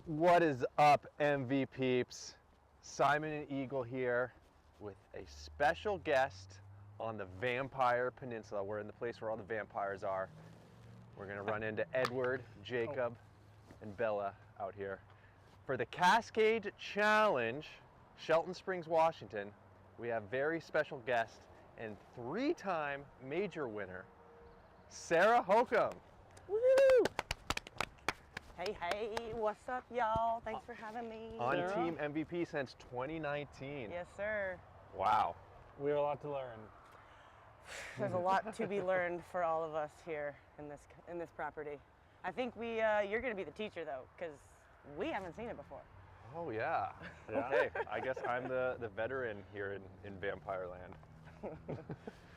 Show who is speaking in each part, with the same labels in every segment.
Speaker 1: What is up, MV peeps? Simon and Eagle here with a special guest on the Vampire Peninsula. We're in the place where all the vampires are. We're gonna run into Edward, Jacob, and Bella out here. For the Cascade Challenge, Shelton Springs, Washington, we have very special guest and three-time major winner, Sarah Hokom.
Speaker 2: Woo! Hey, what's up, y'all? Thanks for having me.
Speaker 1: On
Speaker 3: Sarah?
Speaker 1: Team MVP since 2019.
Speaker 2: Yes, sir.
Speaker 1: Wow.
Speaker 3: We have a lot to learn.
Speaker 2: There's a lot to be learned for all of us here in this property. I think you're going to be the teacher though, because we haven't seen it before.
Speaker 1: Oh yeah. Okay. I guess I'm the veteran here in Vampire Land.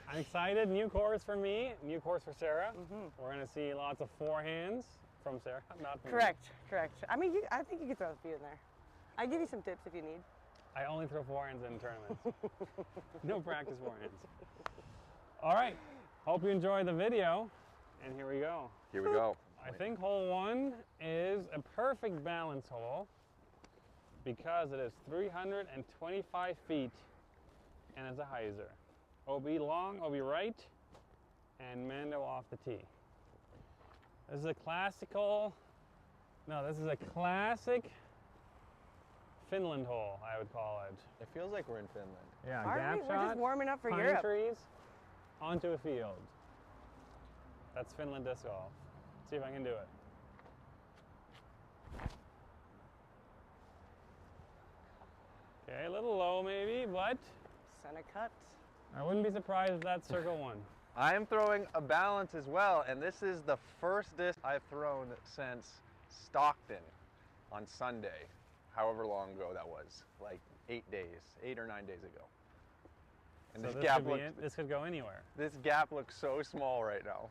Speaker 3: I'm excited. New course for me, new course for Sarah. We're going to see lots of forehands from Sarah, not me.
Speaker 2: Correct. I mean, I think you could throw a few in there. I'll give you some tips if you need.
Speaker 3: I only throw forehands in tournaments. No practice forehands. All right. Hope you enjoyed the video. And here we go.
Speaker 1: Here we go.
Speaker 3: I think hole one is a perfect balance hole because it is 325 feet and it's a hyzer. OB long, OB right, and Mando off the tee. This is a classic Finland hole, I would call it.
Speaker 1: It feels like we're in Finland.
Speaker 3: Yeah,
Speaker 2: Aren't we?
Speaker 3: gap
Speaker 2: We're
Speaker 3: shot,
Speaker 2: just warming up for
Speaker 3: pine
Speaker 2: Europe.
Speaker 3: trees, onto a field. That's Finland disc golf. See if I can do it. Okay, a little low maybe, but
Speaker 2: Center cut.
Speaker 3: I wouldn't be surprised if that's circle one.
Speaker 1: I am throwing a balance as well, and this is the first disc I've thrown since Stockton on Sunday, however long ago that was, like 8 or 9 days ago. And
Speaker 3: So this could go anywhere.
Speaker 1: this gap looks so small right now.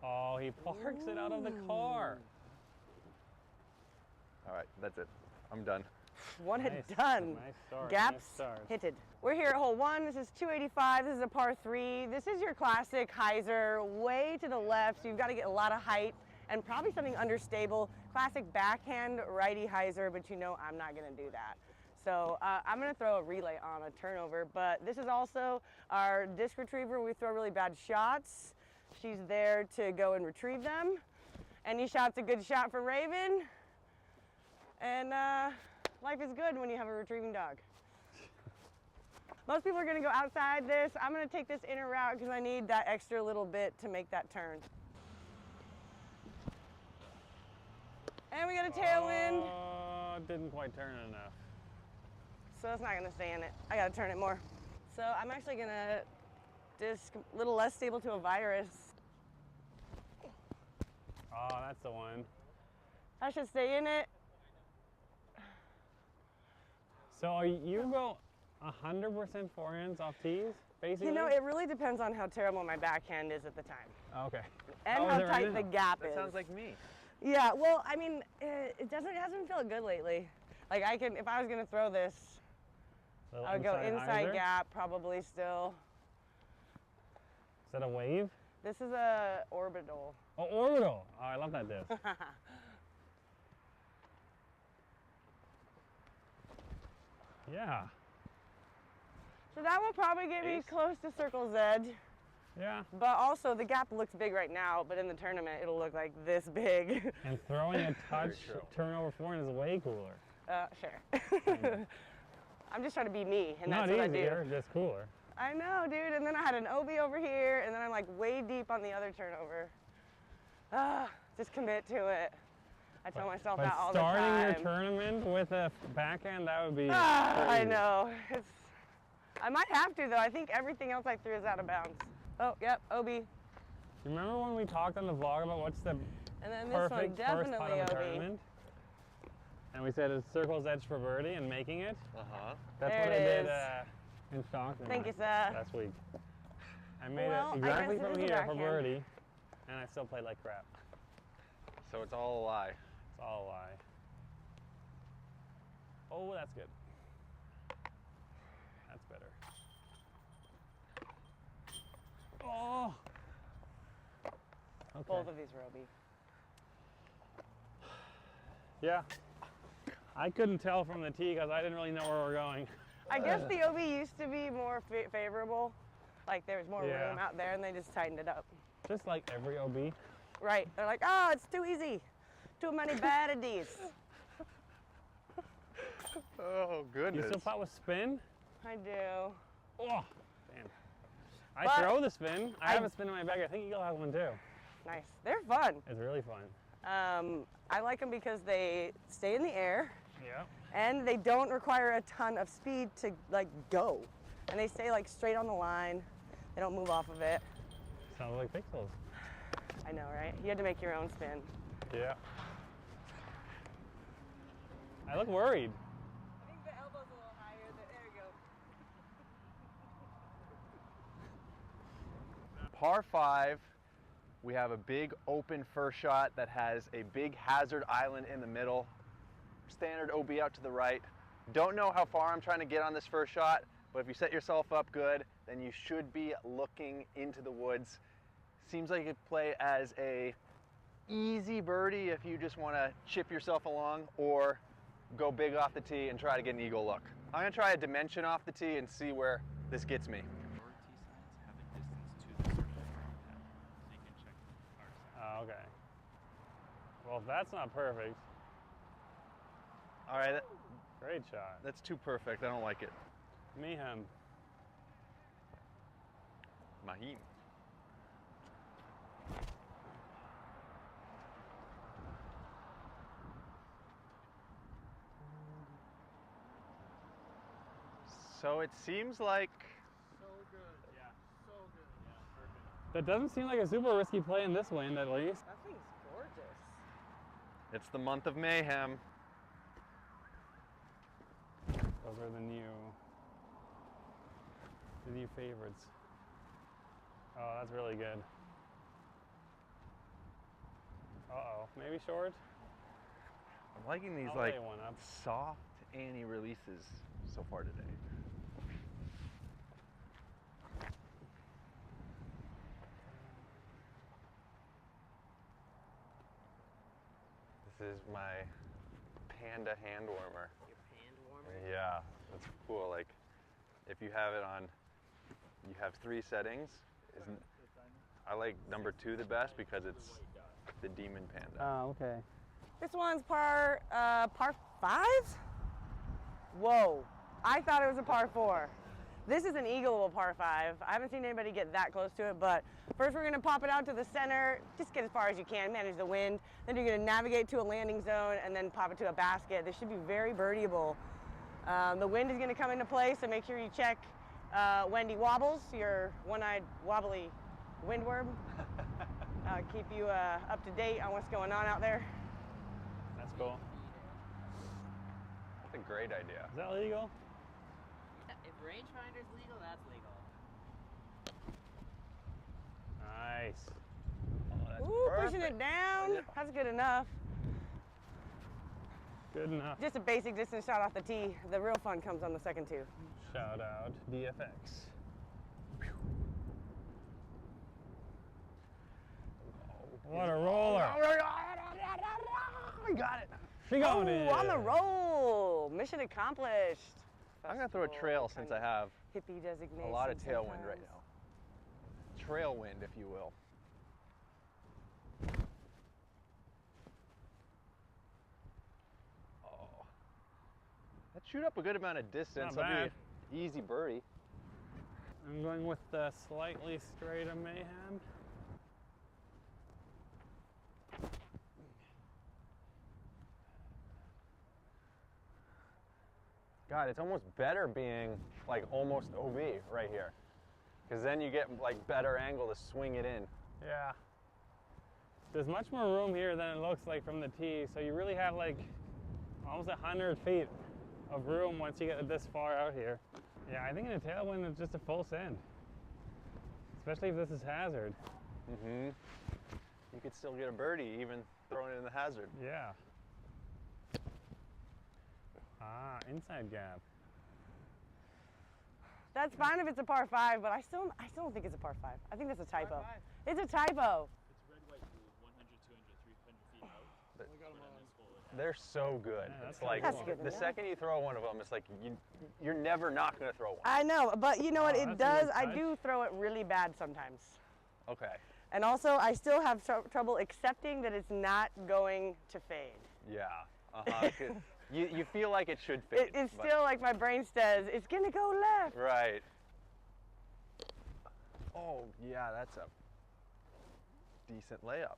Speaker 3: Oh, he parks it out of the car.
Speaker 1: All right, that's it. I'm done.
Speaker 2: One and
Speaker 3: Nice.
Speaker 2: done.
Speaker 3: Nice start.
Speaker 2: Gaps
Speaker 3: Nice start.
Speaker 2: hitted. We're here at hole one. This is 285. This is a par three. This is your classic hyzer, way to the left. So you've got to get a lot of height and probably something understable. Classic backhand righty hyzer, but you know I'm not going to do that. So I'm going to throw a relay on a turnover, but this is also our disc retriever. We throw really bad shots. She's there to go and retrieve them. Any shot's a good shot for Raven. And life is good when you have a retrieving dog. Most people are going to go outside this. I'm going to take this inner route because I need that extra little bit to make that turn. And we got a tailwind.
Speaker 3: Oh, didn't quite turn it enough.
Speaker 2: So it's not going to stay in it. I got to turn it more. So I'm actually going to disc a little less stable to a virus.
Speaker 3: Oh, that's the one.
Speaker 2: I should stay in it.
Speaker 3: So you go 100% forehands off tees, basically?
Speaker 2: You know, it really depends on how terrible my backhand is at the time.
Speaker 3: Okay.
Speaker 2: And
Speaker 3: Oh,
Speaker 2: how
Speaker 3: is it
Speaker 2: tight
Speaker 3: right
Speaker 2: the
Speaker 3: now?
Speaker 2: gap
Speaker 1: That
Speaker 2: is.
Speaker 1: sounds like me.
Speaker 2: Yeah, well, I mean, it hasn't felt good lately. Like if I was gonna throw this,
Speaker 3: Little
Speaker 2: I would go inside
Speaker 3: hyzer?
Speaker 2: gap probably still.
Speaker 3: Is that a wave?
Speaker 2: This is a orbital.
Speaker 3: Oh, orbital. Oh, I love that disc. Yeah.
Speaker 2: So that will probably get me
Speaker 1: Ace.
Speaker 2: close to circle's edge.
Speaker 3: Yeah.
Speaker 2: But also the gap looks big right now, but in the tournament it'll look like this big.
Speaker 3: And throwing a touch
Speaker 1: true.
Speaker 3: turnover forehand is way cooler.
Speaker 2: Sure. I'm just trying to be me, and
Speaker 3: Not
Speaker 2: that's what
Speaker 3: easier,
Speaker 2: I do.
Speaker 3: just cooler.
Speaker 2: I know, dude. And then I had an OB over here, and then I'm like way deep on the other turnover. Just commit to it. I tell myself
Speaker 3: But
Speaker 2: that all the
Speaker 3: starting
Speaker 2: time.
Speaker 3: your tournament with a backhand, that would be
Speaker 2: I
Speaker 3: crazy.
Speaker 2: know. I might have to though. I think everything else I threw is out of bounds. Oh, yep, OB. And
Speaker 3: You remember when we talked on the vlog about what's the
Speaker 2: then this one
Speaker 3: perfect first
Speaker 2: definitely
Speaker 3: putt of the
Speaker 2: OB.
Speaker 3: tournament? And we said it's circle's edge for birdie and making it.
Speaker 1: Uh-huh.
Speaker 3: That's
Speaker 2: There
Speaker 3: what I
Speaker 2: it
Speaker 3: did
Speaker 2: is.
Speaker 3: in Stockton
Speaker 2: Thank you, sir.
Speaker 3: last week. I made
Speaker 2: Well, I
Speaker 3: it exactly
Speaker 2: guess it
Speaker 3: from
Speaker 2: is a
Speaker 3: here for
Speaker 2: backhand.
Speaker 3: birdie, and I still played like crap.
Speaker 1: So it's all a lie.
Speaker 3: It's all a lie. Oh, that's good. That's better. Oh! Okay.
Speaker 2: Both of these are OB.
Speaker 3: Yeah. I couldn't tell from the tee because I didn't really know where we're going.
Speaker 2: I guess the OB used to be more favorable. Like there was more
Speaker 3: Yeah.
Speaker 2: room out there and they just tightened it up.
Speaker 3: Just like every OB.
Speaker 2: Right. They're like, oh, it's too easy. Too many baddies.
Speaker 1: Oh,
Speaker 3: You
Speaker 1: goodness.
Speaker 3: still putt with spin?
Speaker 2: I do.
Speaker 3: Oh, damn. I
Speaker 2: But
Speaker 3: throw the spin. I have a spin in my bag. I think Eagle has one too.
Speaker 2: Nice. They're fun.
Speaker 3: It's really fun.
Speaker 2: I like them because they stay in the air
Speaker 3: Yeah.
Speaker 2: and they don't require a ton of speed to like go. And they stay like straight on the line. They don't move off of it.
Speaker 3: Sounds like pixels.
Speaker 2: I know, right? You had to make your own spin.
Speaker 3: Yeah. I look worried.
Speaker 2: I think the elbow's a little higher. There you go.
Speaker 1: Par 5, we have a big open first shot that has a big hazard island in the middle. Standard OB out to the right. Don't know how far I'm trying to get on this first shot, but if you set yourself up good, then you should be looking into the woods. Seems like you could play as a easy birdie if you just want to chip yourself along, or go big off the tee and try to get an eagle look. I'm going to try a dimension off the tee and see where this gets me.
Speaker 3: Oh, okay. Well, if that's not perfect,
Speaker 1: All right,
Speaker 3: great shot.
Speaker 1: that's too perfect. I don't like it.
Speaker 3: Mayhem.
Speaker 1: Mahim. So it seems like
Speaker 3: That doesn't seem like a super risky play in this wind, at least.
Speaker 2: That thing's gorgeous.
Speaker 1: it's the month of mayhem.
Speaker 3: Those are the new favorites. Oh, that's really good. Uh-oh, maybe short?
Speaker 1: I'm liking these
Speaker 3: I'll
Speaker 1: like
Speaker 3: lay one up.
Speaker 1: soft Annie releases so far today. This is my Panda hand warmer.
Speaker 2: Your hand warmer?
Speaker 1: Yeah, that's cool. Like, if you have it on, you have 3 settings. I like number 2 the best because it's the Demon Panda.
Speaker 3: Oh, okay.
Speaker 2: This one's par 5? Whoa. I thought it was a par 4. This is an eagle of a par 5. I haven't seen anybody get that close to it, but first we're gonna pop it out to the center, just get as far as you can, manage the wind. Then you're gonna navigate to a landing zone and then pop it to a basket. This should be very birdieable. The wind is gonna come into play, so make sure you check Wendy Wobbles, your one-eyed wobbly windworm. Keep you up to date on what's going on out there.
Speaker 3: That's cool.
Speaker 1: That's a great idea.
Speaker 3: Is that legal?
Speaker 4: If rangefinder's legal, that's legal.
Speaker 3: Nice.
Speaker 1: Oh, that's
Speaker 2: Ooh, pushing
Speaker 1: perfect.
Speaker 2: it down. That's good enough.
Speaker 3: Good enough.
Speaker 2: Just a basic distance shot off the tee. The real fun comes on the second 2.
Speaker 3: Shout out DFX. What a roller.
Speaker 1: We got it.
Speaker 3: She got it.
Speaker 2: Oh, on the roll. Mission accomplished.
Speaker 1: I'm gonna throw a trail since I have
Speaker 2: Hippie designation.
Speaker 1: a lot of tailwind
Speaker 2: sometimes.
Speaker 1: right now. Trail wind, if you will. Oh, that shoot up a good amount of distance.
Speaker 3: Not
Speaker 1: That'll
Speaker 3: bad.
Speaker 1: be an easy birdie.
Speaker 3: I'm going with the slightly straight of Mayhem.
Speaker 1: God, it's almost better being like almost OB right here, because then you get like better angle to swing it in.
Speaker 3: Yeah. There's much more room here than it looks like from the tee, so you really have like almost 100 feet of room once you get this far out here. Yeah, I think in a tailwind it's just a full send, especially if this is hazard.
Speaker 1: Mm-hmm. You could still get a birdie even throwing it in the hazard.
Speaker 3: Yeah. Ah, inside gap.
Speaker 2: That's fine if it's a par 5, but I still don't think it's a par 5. I think that's a typo. It's a typo.
Speaker 4: It's red, white,
Speaker 1: They're so good.
Speaker 3: Yeah,
Speaker 1: It's
Speaker 3: that's
Speaker 1: like
Speaker 2: That's good
Speaker 1: the
Speaker 2: enough.
Speaker 1: second you throw one of them, it's like you're never not going to throw one.
Speaker 2: I know, but you know what?
Speaker 3: Oh,
Speaker 2: It
Speaker 3: that's a
Speaker 2: does.
Speaker 3: good
Speaker 2: I
Speaker 3: touch.
Speaker 2: do throw it really bad sometimes.
Speaker 1: Okay.
Speaker 2: And also, I still have trouble accepting that it's not going to fade.
Speaker 1: Yeah. Uh-huh. 'Cause you feel like it should fade.
Speaker 2: It's
Speaker 1: but-
Speaker 2: still like my brain says, it's going to go left.
Speaker 1: Right. Oh, yeah, that's a decent layup.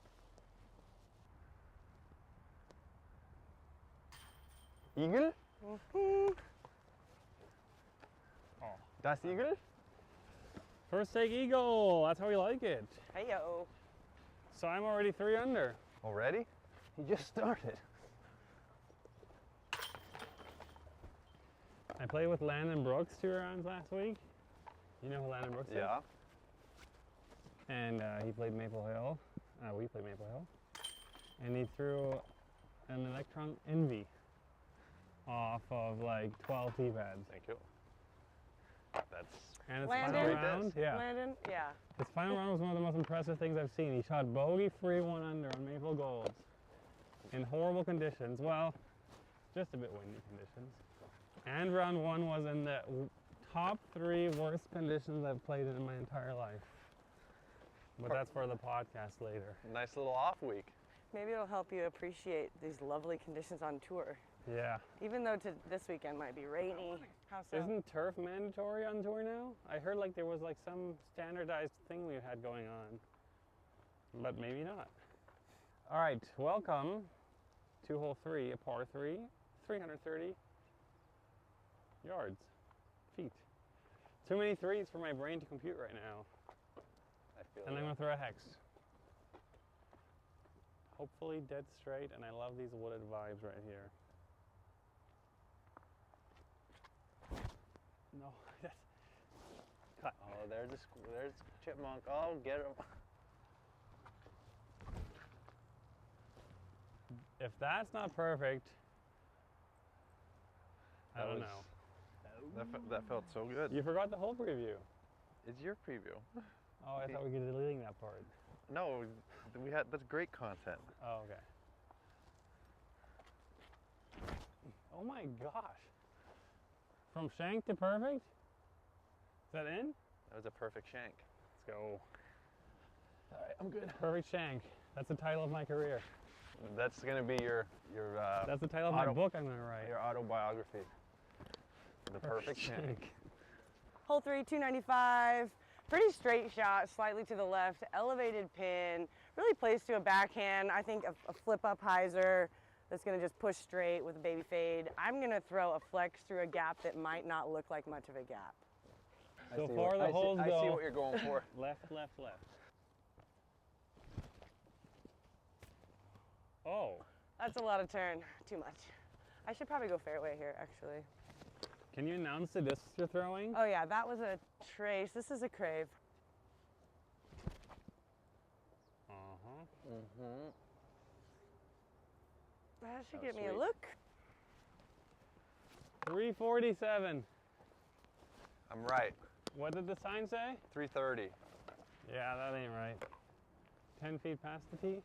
Speaker 1: Eagle?
Speaker 2: Mhm.
Speaker 3: Oh.
Speaker 1: Das Eagle?
Speaker 3: First take eagle. That's how we like it.
Speaker 2: Hey-yo.
Speaker 3: So I'm already 3 under.
Speaker 1: Already? He just started.
Speaker 3: I played with Landon Brooks 2 rounds last week. You know who Landon Brooks is?
Speaker 1: Yeah.
Speaker 3: And he played Maple Hill. We played Maple Hill. And he threw an Electron Envy off of like 12 tee pads.
Speaker 1: Thank you. That's
Speaker 3: And his
Speaker 2: Landon?
Speaker 3: final round, yeah.
Speaker 2: Landon? Yeah.
Speaker 3: His final round was one of the most impressive things I've seen. He shot bogey-free 1 under on Maple Golds in horrible conditions. Well, just a bit windy conditions. And round 1 was in the top 3 worst conditions I've played in my entire life. But that's for the podcast later.
Speaker 1: nice little off week.
Speaker 2: Maybe it'll help you appreciate these lovely conditions on tour.
Speaker 3: Yeah.
Speaker 2: Even though this weekend might be rainy. How so?
Speaker 3: Isn't turf mandatory on tour now? I heard like there was like some standardized thing we had going on. But maybe not. All right, welcome to hole 3, a par 3, 330 yards, feet. Too many threes for my brain to compute right now.
Speaker 1: I feel
Speaker 3: And I'm
Speaker 1: ya.
Speaker 3: gonna throw a hex. Hopefully dead straight, and I love these wooded vibes right here. No, that's cut.
Speaker 1: Oh, there's chipmunk. Oh, get him.
Speaker 3: If that's not perfect, I
Speaker 1: That
Speaker 3: don't
Speaker 1: was-
Speaker 3: know.
Speaker 1: That felt so good.
Speaker 3: You forgot the whole preview.
Speaker 1: It's your preview.
Speaker 3: Oh, I thought we were deleting that part.
Speaker 1: No, that's great content.
Speaker 3: Oh, okay. Oh my gosh. From shank to perfect? Is that in?
Speaker 1: That was a perfect shank.
Speaker 3: Let's go.
Speaker 1: All right, I'm good.
Speaker 3: Perfect shank. That's the title of my career.
Speaker 1: That's gonna be your
Speaker 3: That's the title of my book I'm gonna write.
Speaker 1: your autobiography. The perfect shank.
Speaker 2: Hole 3, 295. Pretty straight shot, slightly to the left, elevated pin. Really plays to a backhand. I think a flip up hyzer that's gonna just push straight with a baby fade. I'm gonna throw a flex through a gap that might not look like much of a gap.
Speaker 3: So far the holes
Speaker 1: I
Speaker 3: go
Speaker 1: see what you're going for.
Speaker 3: left, left, left. Oh,
Speaker 2: That's a lot of turn, too much. I should probably go fairway here, actually.
Speaker 3: can you announce the distance you're throwing?
Speaker 2: Oh yeah, that was a trace. This is a crave.
Speaker 3: Uh-huh.
Speaker 1: Mm-hmm.
Speaker 2: That should
Speaker 1: Oh,
Speaker 2: get me a
Speaker 1: sweet.
Speaker 2: look.
Speaker 3: 347.
Speaker 1: I'm right.
Speaker 3: What did the sign say?
Speaker 1: 330.
Speaker 3: Yeah, that ain't right. 10 feet past the tee?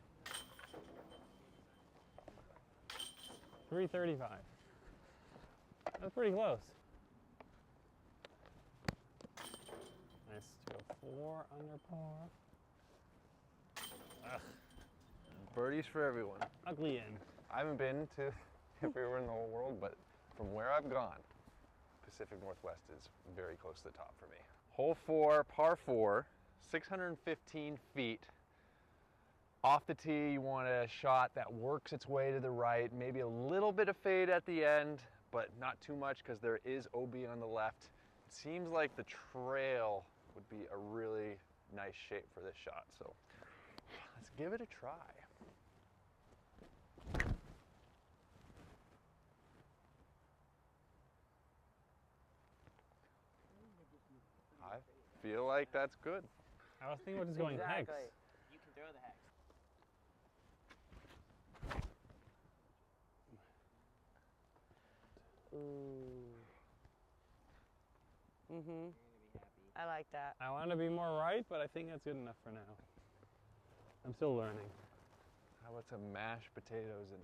Speaker 3: 335. That's pretty close. Nice to go 4 under par. Ugh,
Speaker 1: Birdies for everyone.
Speaker 3: ugly in.
Speaker 1: I haven't been to everywhere in the whole world, but from where I've gone, Pacific Northwest is very close to the top for me. Hole 4, par 4, 615 feet. Off the tee, you want a shot that works its way to the right, maybe a little bit of fade at the end, but not too much because there is OB on the left. It seems like the trail would be a really nice shape for this shot, so let's give it a try. I feel like that's good.
Speaker 3: I was thinking about just going hex.
Speaker 2: Exactly.
Speaker 4: You can throw the hex.
Speaker 2: Ooh.
Speaker 4: You're
Speaker 2: Mm-hmm.
Speaker 4: gonna be happy.
Speaker 2: I like that.
Speaker 3: I want to be more right, but I think that's good enough for now. I'm still learning.
Speaker 1: How about some mashed potatoes and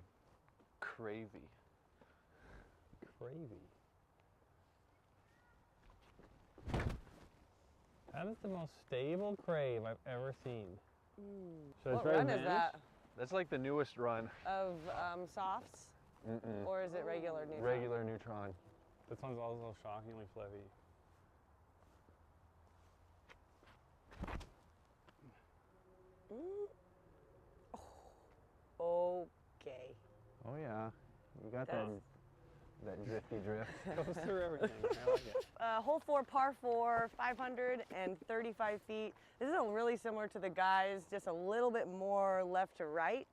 Speaker 1: crazy.
Speaker 3: Crazy. That is the most stable crave I've ever seen. Should I
Speaker 2: What
Speaker 3: try
Speaker 2: run
Speaker 3: bench?
Speaker 2: is that?
Speaker 1: That's like the newest run.
Speaker 2: Of softs? Or is it regular neutron?
Speaker 1: Regular neutron.
Speaker 3: This one's also shockingly flippy.
Speaker 2: Okay.
Speaker 1: Oh yeah, you got that drifty drift.
Speaker 3: Goes through everything. I like it.
Speaker 2: Hole 4, par 4, 535 feet. This is really similar to the guys, just a little bit more left to right.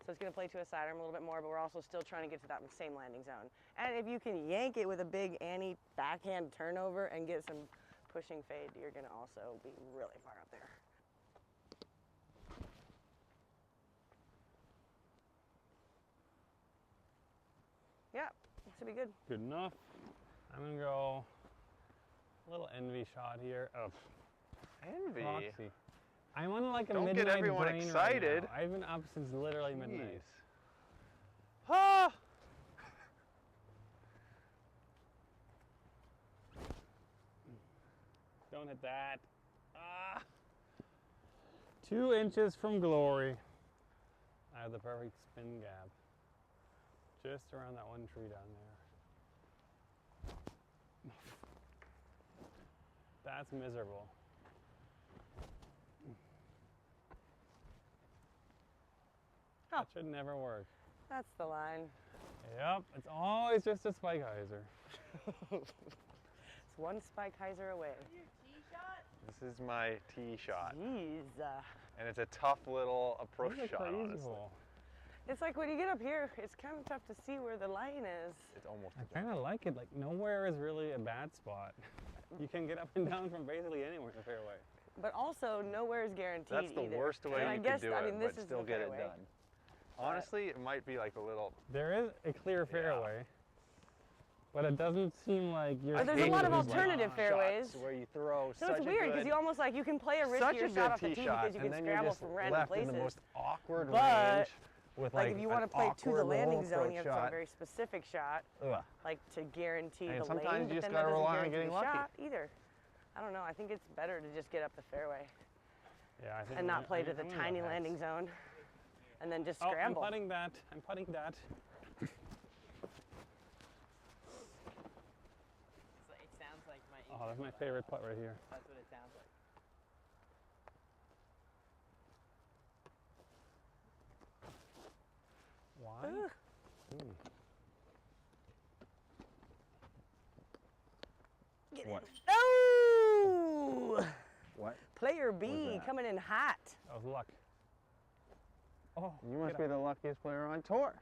Speaker 2: So it's going to play to a sidearm a little bit more, but we're also still trying to get to that same landing zone. And if you can yank it with a big Annie backhand turnover and get some pushing fade, you're going to also be really far up there. Yeah, should be good.
Speaker 3: Good enough. I'm gonna go a little envy shot here. Oh,
Speaker 1: Envy.
Speaker 3: Roxy. I'm on like a
Speaker 1: Don't get
Speaker 3: midnight
Speaker 1: everyone
Speaker 3: brain
Speaker 1: excited.
Speaker 3: Right now. I've been up since literally midnight.
Speaker 1: Jeez. Ah!
Speaker 3: Don't hit that. Ah! 2 inches from glory. I have the perfect spin gap. Just around that one tree down there. That's miserable.
Speaker 2: Oh.
Speaker 3: That should never work.
Speaker 2: That's the line.
Speaker 3: Yep, it's always just a spike hyzer.
Speaker 2: It's one spike hyzer away.
Speaker 1: This is my tee shot.
Speaker 2: Jeez.
Speaker 1: And it's a tough little approach
Speaker 3: This is a
Speaker 1: shot,
Speaker 3: crazy
Speaker 1: honestly.
Speaker 3: hole.
Speaker 2: It's like when you get up here, it's kind of tough to see where the line is.
Speaker 1: It's almost
Speaker 3: I kind of like it. Like nowhere is really a bad spot. You can get up and down from basically anywhere in the fairway.
Speaker 2: But also, nowhere is guaranteed
Speaker 1: That's the
Speaker 2: either.
Speaker 1: worst way
Speaker 2: And I
Speaker 1: you
Speaker 2: guess,
Speaker 1: could do
Speaker 2: I
Speaker 1: it,
Speaker 2: mean, this
Speaker 1: but
Speaker 2: is
Speaker 1: still
Speaker 2: the
Speaker 1: get it
Speaker 2: fairway.
Speaker 1: done. Honestly, it might be like a little.
Speaker 3: There is a clear fairway, but it doesn't seem like you're.
Speaker 2: But there's a lot of
Speaker 3: aiming like,
Speaker 2: alternative fairways.
Speaker 1: Shots where you throw
Speaker 2: So
Speaker 1: such
Speaker 2: it's
Speaker 1: a
Speaker 2: weird because
Speaker 1: good-
Speaker 2: you almost like you can play a
Speaker 1: such
Speaker 2: riskier
Speaker 1: a
Speaker 2: shot
Speaker 1: good
Speaker 2: off the
Speaker 1: tee
Speaker 2: tee
Speaker 1: shot,
Speaker 2: because you
Speaker 1: and
Speaker 2: can
Speaker 1: then
Speaker 2: scramble
Speaker 1: you're just
Speaker 2: from random
Speaker 1: left
Speaker 2: places.
Speaker 1: in the most awkward
Speaker 2: But,
Speaker 1: range with
Speaker 2: like if you want to play to the landing zone, you have to have a
Speaker 1: shot.
Speaker 2: very specific shot,
Speaker 1: Ugh.
Speaker 2: like to guarantee
Speaker 1: And
Speaker 2: the
Speaker 1: sometimes
Speaker 2: lane.
Speaker 1: you
Speaker 2: But
Speaker 1: just
Speaker 2: then
Speaker 1: gotta
Speaker 2: that doesn't
Speaker 1: rely on
Speaker 2: guarantee
Speaker 1: getting
Speaker 2: the
Speaker 1: lucky.
Speaker 2: shot either. I don't know. I think it's better to just get up the fairway
Speaker 3: Yeah, I think
Speaker 2: and not play to the
Speaker 3: I'm gonna go
Speaker 2: tiny
Speaker 3: heads.
Speaker 2: landing zone, and then just
Speaker 3: Oh,
Speaker 2: scramble.
Speaker 3: I'm putting that. I'm putting that.
Speaker 4: It sounds like my.
Speaker 3: Oh, that's my favorite putt right here.
Speaker 4: That's what it sounds like.
Speaker 3: Why?
Speaker 2: Ugh. Get in.
Speaker 1: What?
Speaker 2: Oh!
Speaker 1: What?
Speaker 2: Player
Speaker 1: was
Speaker 2: B
Speaker 1: that?
Speaker 2: coming in hot.
Speaker 3: That was luck. Oh,
Speaker 1: You must
Speaker 3: get
Speaker 1: be
Speaker 3: up.
Speaker 1: the luckiest player on tour.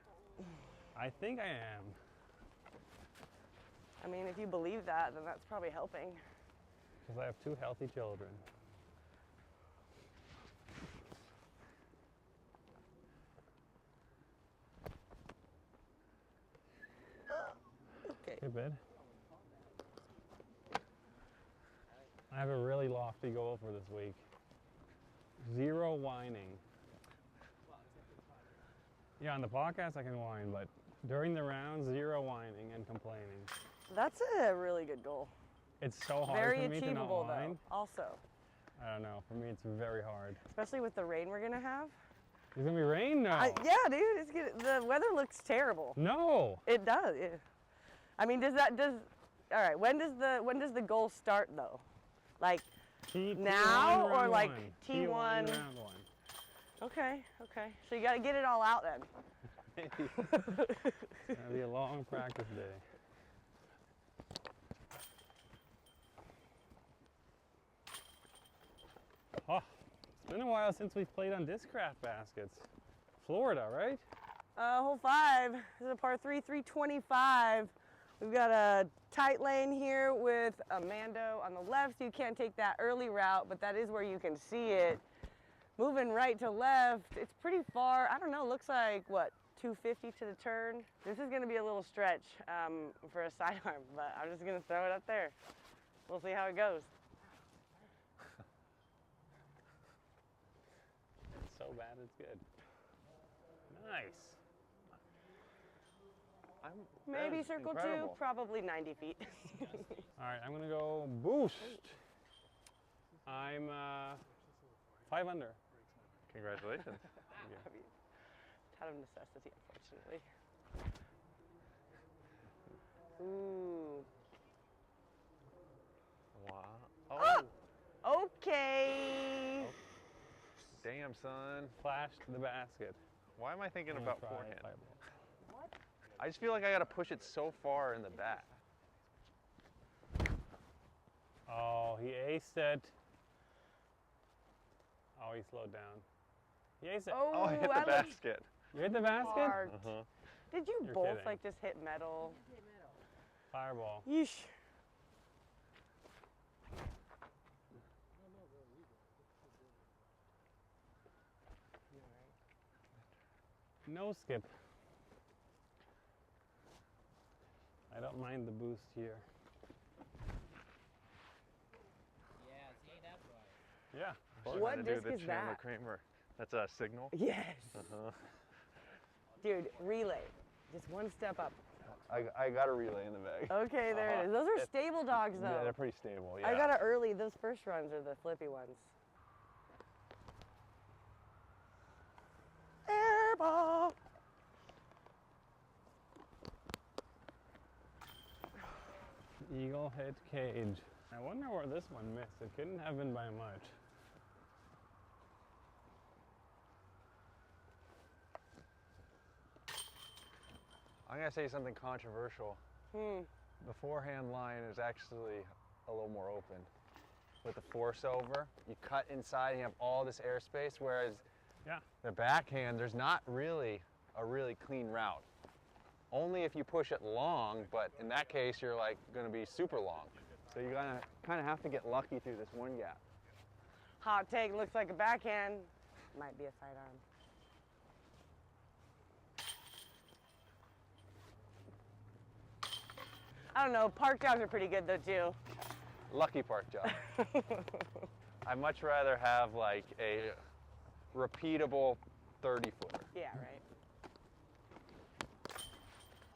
Speaker 3: I think I am.
Speaker 2: I mean, if you believe that, then that's probably helping.
Speaker 3: Because I have 2 healthy children.
Speaker 2: Okay.
Speaker 3: Hey, bud. I have a really lofty goal for this week. 0 whining. Yeah, on the podcast I can whine, but during the round, 0 whining and complaining.
Speaker 2: That's a really good goal.
Speaker 3: It's so hard
Speaker 2: Very
Speaker 3: for me to not
Speaker 2: achievable,
Speaker 3: whine.
Speaker 2: though. Also,
Speaker 3: I don't know. For me, it's very hard.
Speaker 2: especially with the rain we're gonna have.
Speaker 3: There's gonna be rain now.
Speaker 2: Yeah, dude. It's the weather looks terrible.
Speaker 3: No.
Speaker 2: It does. Yeah. I mean, does? All right. When does the goal start though? Like now
Speaker 3: T1
Speaker 2: or
Speaker 3: round
Speaker 2: like
Speaker 3: one.
Speaker 2: T1?
Speaker 3: round 1.
Speaker 2: Okay. Okay. So you got to get it all out then.
Speaker 3: That'll be a long practice day. Oh, it's been a while since we've played on Discraft baskets. Florida, right?
Speaker 2: Hole 5. This is a par 3, 325. We've got a tight lane here with a Mando on the left, so you can't take that early route, but that is where you can see it. Moving right to left, it's pretty far. I don't know, looks like, what, 250 to the turn? This is gonna be a little stretch for a sidearm, but I'm just gonna throw it up there. We'll see how it goes.
Speaker 3: It's so bad it's good. Nice.
Speaker 1: that
Speaker 2: Maybe
Speaker 1: is
Speaker 2: circle
Speaker 1: incredible.
Speaker 2: 2, probably 90 feet.
Speaker 3: All right, I'm gonna go boost. I'm 5 under.
Speaker 1: Congratulations.
Speaker 2: I mean, it's out of necessity, unfortunately. Ooh.
Speaker 1: Wow. Oh,
Speaker 2: Okay.
Speaker 1: damn, son.
Speaker 3: Flashed the basket.
Speaker 1: Why am I thinking
Speaker 3: I'm gonna
Speaker 1: about
Speaker 3: try
Speaker 1: forehand?
Speaker 3: fireball.
Speaker 1: I just feel like I gotta push it so far in the back.
Speaker 3: Oh, he aced it. Oh, he slowed down. He aced it.
Speaker 1: Oh, I hit the
Speaker 2: looked
Speaker 1: basket.
Speaker 3: You hit the basket?
Speaker 2: marked.
Speaker 1: Uh-huh.
Speaker 2: Did you
Speaker 3: You're
Speaker 2: both
Speaker 3: kidding.
Speaker 2: like just hit metal?
Speaker 3: Fireball.
Speaker 2: Yeesh.
Speaker 3: No skip. I don't mind the boost here.
Speaker 4: Yeah, see, that's why.
Speaker 3: Yeah.
Speaker 1: Learn
Speaker 2: What
Speaker 1: how to do
Speaker 2: disc
Speaker 1: the
Speaker 2: is
Speaker 1: Chandler
Speaker 2: that?
Speaker 1: Kramer. That's a signal.
Speaker 2: Yes.
Speaker 1: Uh-huh.
Speaker 2: Dude, relay. Just one step up.
Speaker 1: I got a relay in the bag.
Speaker 2: Okay, there it is. Those are stable dogs, though.
Speaker 1: Yeah, they're pretty stable. Yeah.
Speaker 2: I got it early. Those first runs are the flippy ones. Air ball.
Speaker 3: Eagle hit cage. I wonder where this one missed. It couldn't have been by much.
Speaker 1: I'm gonna say something controversial. The forehand line is actually a little more open. With the force over, you cut inside and you have all this airspace, whereas
Speaker 3: Yeah.
Speaker 1: the backhand, there's not really a really clean route. Only if you push it long, but in that case, you're like gonna be super long. So you gotta kind of have to get lucky through this one gap.
Speaker 2: Hot take, looks like a backhand. Might be a sidearm. I don't know, park jobs are pretty good though too.
Speaker 1: Lucky park job. I'd much rather have like a repeatable 30-footer.
Speaker 2: Yeah, right.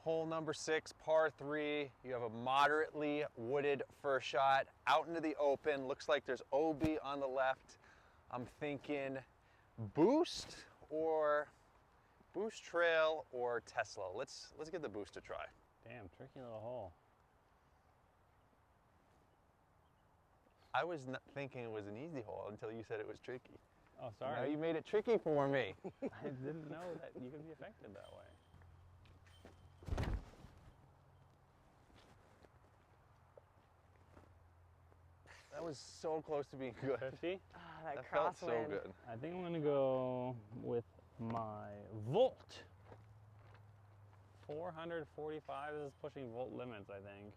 Speaker 1: Hole number 6, par 3. You have a moderately wooded first shot out into the open. Looks like there's OB on the left. I'm thinking boost trail or Tesla. Let's give the boost a try.
Speaker 3: Damn, tricky little hole.
Speaker 1: I was not thinking it was an easy hole until you said it was tricky.
Speaker 3: Oh,
Speaker 1: Now
Speaker 3: sorry.
Speaker 1: you made it tricky for me.
Speaker 3: I didn't know that you could be affected that way.
Speaker 1: That was so close to being good.
Speaker 3: 50?
Speaker 2: Ah, that
Speaker 1: That felt so
Speaker 2: crosswind.
Speaker 1: good.
Speaker 3: I think I'm gonna go with my Volt. 445. This is pushing Volt limits, I think.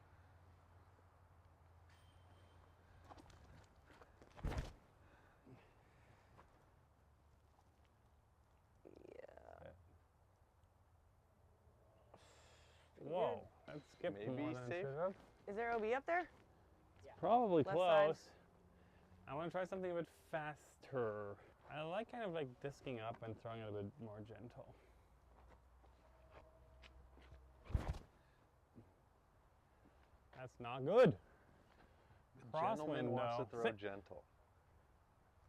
Speaker 2: Yeah.
Speaker 3: Whoa, that skipped
Speaker 1: Maybe
Speaker 3: more than it
Speaker 1: safe.
Speaker 3: should have.
Speaker 2: Is there OB up there?
Speaker 3: Probably
Speaker 2: Left side.
Speaker 3: close. I want to try something a bit faster. I like kind of like disking up and throwing it a bit more gentle. That's not good.
Speaker 1: Gentleman
Speaker 3: Crosswind
Speaker 1: wants to
Speaker 3: though.
Speaker 1: throw
Speaker 3: Sit.
Speaker 1: gentle.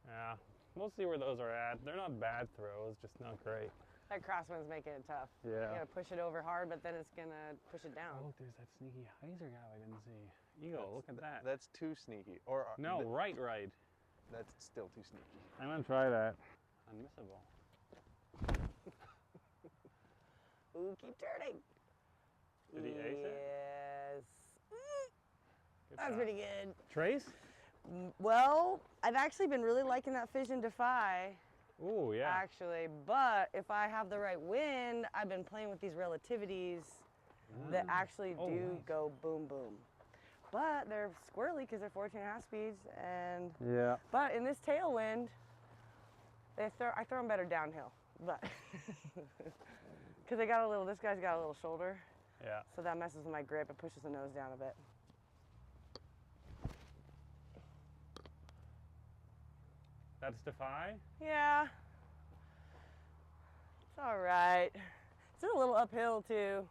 Speaker 3: Yeah, we'll see where those are at. They're not bad throws, just not great.
Speaker 2: That crosswind's making it tough.
Speaker 3: Yeah.
Speaker 2: You're gonna push it over hard, but then it's gonna push it down.
Speaker 3: Oh, there's that sneaky hyzer guy I didn't see. Eagle, look at that.
Speaker 1: That's too sneaky. Or
Speaker 3: No, right.
Speaker 1: that's still too sneaky.
Speaker 3: I'm gonna try that. Unmissable.
Speaker 2: Ooh, keep turning.
Speaker 3: Did he ace it?
Speaker 2: Yes.
Speaker 3: Good
Speaker 2: That's
Speaker 3: shot.
Speaker 2: pretty good.
Speaker 3: Trace?
Speaker 2: Well, I've actually been really liking that Fission Defy,
Speaker 3: Ooh, yeah.
Speaker 2: actually. But if I have the right wind, I've been playing with these relativities that actually
Speaker 3: Oh,
Speaker 2: do
Speaker 3: nice.
Speaker 2: go boom boom. But they're squirrely because they're 14.5 speeds, and
Speaker 3: Yeah.
Speaker 2: but in this tailwind, I throw them better downhill, but because they got a little. This guy's got a little shoulder,
Speaker 3: Yeah.
Speaker 2: so that messes with my grip. It pushes the nose down a bit.
Speaker 3: That's Defy?
Speaker 2: Yeah, it's all right. It's a little uphill too.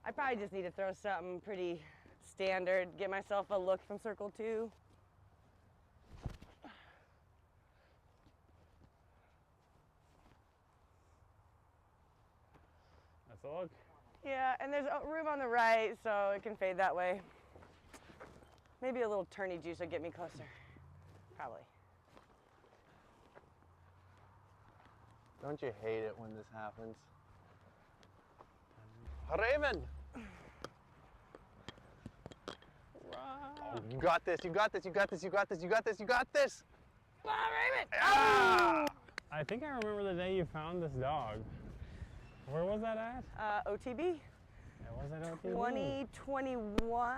Speaker 2: I probably just need to throw something pretty standard, get myself a look from circle 2.
Speaker 3: That's a look.
Speaker 2: Yeah, and there's room on the right, so it can fade that way. Maybe a little tourney juice will get me closer. Probably.
Speaker 1: Don't you hate it when this happens? Raven! Oh, you got this, you got this, you got this, you got this, you got this, you got this!
Speaker 2: Come on, Raven!
Speaker 1: Ah!
Speaker 3: I think I remember the day you found this dog. Where was that at?
Speaker 2: OTB.
Speaker 3: Yeah, was that OTB?
Speaker 2: 2021,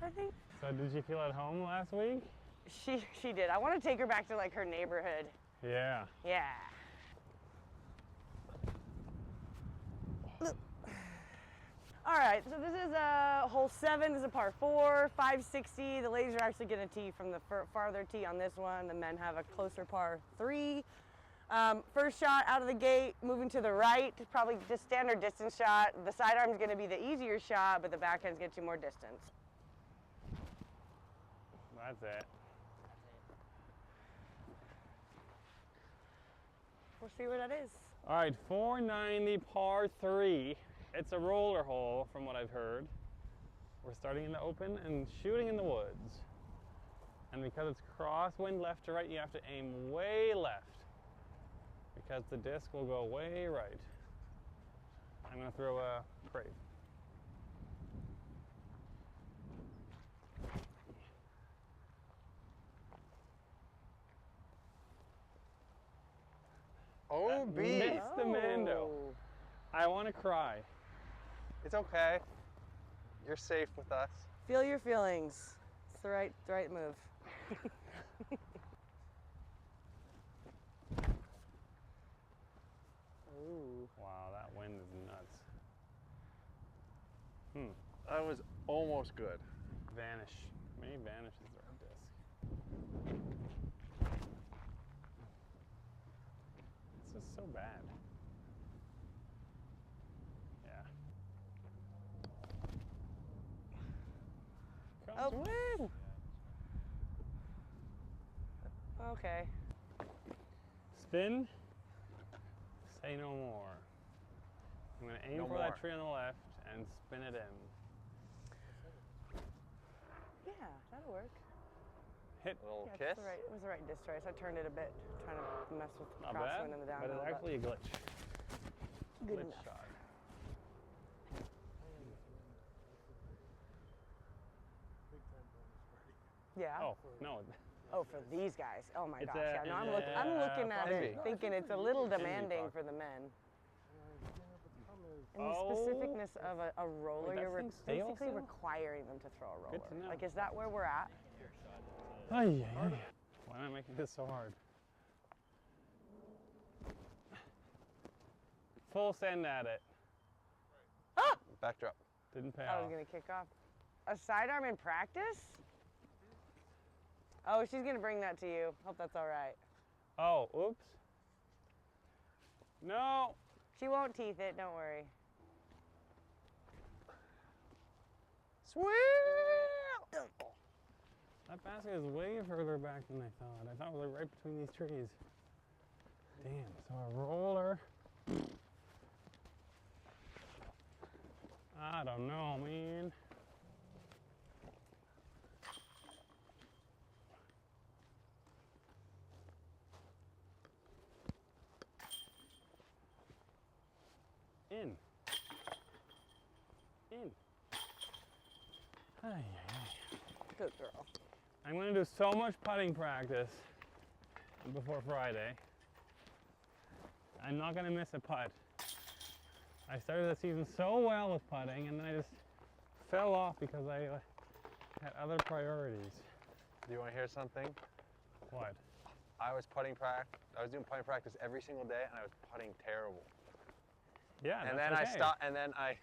Speaker 2: I think.
Speaker 3: So did you feel at home last week?
Speaker 2: She did. I want to take her back to like her neighborhood.
Speaker 3: Yeah.
Speaker 2: Yeah. All right, so this is hole 7. This is a par 4, 560. The ladies are actually going to tee from the farther tee on this one. The men have a closer par 3. First shot out of the gate, moving to the right, probably just standard distance shot. The sidearm is going to be the easier shot, but the backhand's get you more distance.
Speaker 3: That's it.
Speaker 2: We'll see where that is.
Speaker 3: All right, 490 par 3. It's a roller hole from what I've heard. We're starting in the open and shooting in the woods. And because it's crosswind left to right, you have to aim way left because the disc will go way right. I'm gonna throw a crate.
Speaker 1: OB!
Speaker 3: Missed the Mando.
Speaker 2: Oh.
Speaker 3: I want to cry.
Speaker 1: It's okay. You're safe with us.
Speaker 2: Feel your feelings. It's the right move. Ooh.
Speaker 3: Wow, that wind is nuts.
Speaker 1: That was almost good.
Speaker 3: Vanish. Maybe vanish is the right disc. This is so bad. Yeah. Comes
Speaker 2: Oh.
Speaker 3: win.
Speaker 2: Okay.
Speaker 3: Spin. Say no more. I'm gonna aim
Speaker 1: No
Speaker 3: for
Speaker 1: more.
Speaker 3: that tree on the left and spin it in.
Speaker 2: Yeah, that'll work.
Speaker 3: Hit.
Speaker 1: A little
Speaker 2: Yeah,
Speaker 1: kiss.
Speaker 2: it was the right disc choice. I turned it a bit, trying to mess with the
Speaker 3: Not bad,
Speaker 2: crosswind and the
Speaker 3: but
Speaker 2: downhill.
Speaker 3: it's actually a glitch.
Speaker 2: good
Speaker 3: Glitch
Speaker 2: enough.
Speaker 3: shot.
Speaker 2: Yeah.
Speaker 3: Oh, no.
Speaker 2: Oh, for these guys. Oh my
Speaker 3: It's
Speaker 2: gosh.
Speaker 3: a-
Speaker 2: Yeah, no, I'm
Speaker 3: it's
Speaker 2: looking at
Speaker 1: Envy.
Speaker 2: it, thinking it's a little
Speaker 3: Envy
Speaker 2: demanding
Speaker 3: puck.
Speaker 2: for the men. And the
Speaker 3: Oh.
Speaker 2: specificness of a roller,
Speaker 3: Wait, that
Speaker 2: you're
Speaker 3: thing stay
Speaker 2: basically
Speaker 3: also?
Speaker 2: requiring them to throw a roller.
Speaker 3: Good to know.
Speaker 2: Like, is that where we're at?
Speaker 3: Ay, ay, ay. Why am I making this so hard? Full send at it.
Speaker 2: Ah!
Speaker 1: Backdrop.
Speaker 3: Didn't pay
Speaker 2: I was
Speaker 3: off.
Speaker 2: gonna kick off. A sidearm in practice? Oh, she's gonna bring that to you. Hope that's all right.
Speaker 3: Oh, oops. No.
Speaker 2: She won't teeth it, don't worry.
Speaker 1: Sweet!
Speaker 3: That basket is way further back than I thought. I thought it was like right between these trees. Damn, so a roller. I don't know, man. In. Ay, ay, ay.
Speaker 2: Good girl.
Speaker 3: I'm going to do so much putting practice before Friday. I'm not going to miss a putt. I started the season so well with putting, and then I just fell off because I had other priorities.
Speaker 1: Do you want to hear something?
Speaker 3: What?
Speaker 1: I was doing putting practice every single day, and I was putting terrible.
Speaker 3: Yeah,
Speaker 1: And
Speaker 3: that's
Speaker 1: then
Speaker 3: okay.
Speaker 1: I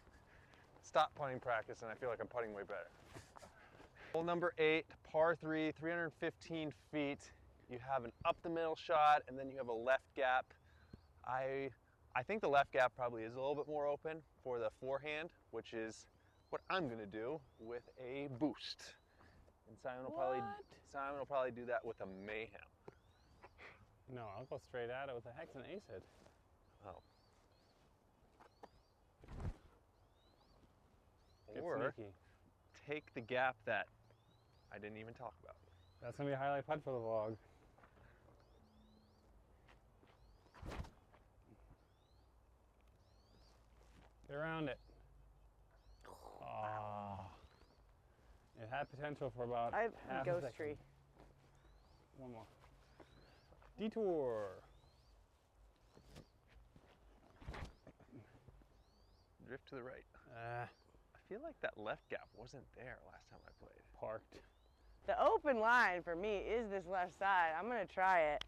Speaker 1: stopped putting practice, and I feel like I'm putting way better. Hole number 8, par 3, 315 feet. You have an up the middle shot, and then you have a left gap. I I think the left gap probably is a little bit more open for the forehand, which is what I'm gonna do with a boost. And Simon will probably do that with a mayhem.
Speaker 3: No, I'll go straight at it with a hex and ace hit.
Speaker 1: Oh.
Speaker 3: Get
Speaker 1: Or
Speaker 3: sneaky.
Speaker 1: take the gap that I didn't even talk about.
Speaker 3: That's gonna be a highlight putt for the vlog. Get around it. Oh. It had potential for about
Speaker 2: I
Speaker 3: half a
Speaker 2: ghost
Speaker 3: second.
Speaker 2: tree.
Speaker 3: One more. Detour.
Speaker 1: Drift to the right.
Speaker 3: Ah,
Speaker 1: I feel like that left gap wasn't there last time I played.
Speaker 3: parked.
Speaker 2: The open line for me is this left side. I'm gonna try it.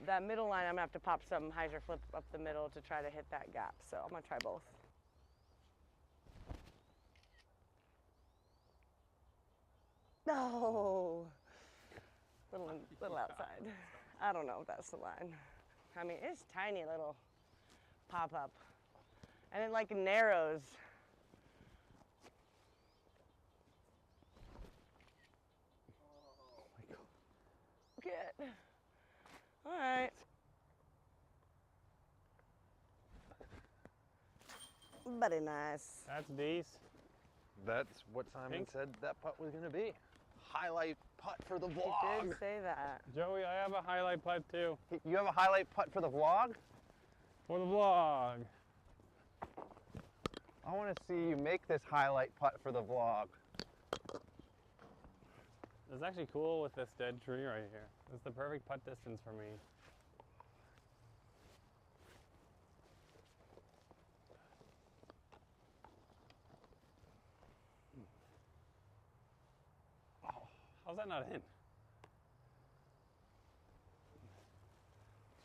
Speaker 2: That middle line, I'm gonna have to pop some hyzer flip up the middle to try to hit that gap. So I'm gonna try both. No, little outside. I don't know if that's the line. I mean, it's tiny little pop up, and it like narrows. Good. All right. Very nice.
Speaker 3: That's decent.
Speaker 1: That's what Simon
Speaker 3: Pink.
Speaker 1: said that putt was gonna be. Highlight putt for the
Speaker 2: He
Speaker 1: vlog.
Speaker 2: did say that.
Speaker 3: Joey, I have a highlight putt too.
Speaker 1: You have a highlight putt for the vlog?
Speaker 3: For the vlog.
Speaker 1: I want to see you make this highlight putt for the vlog.
Speaker 3: It's actually cool with this dead tree right here. It's the perfect putt distance for me. Oh, how's that not in?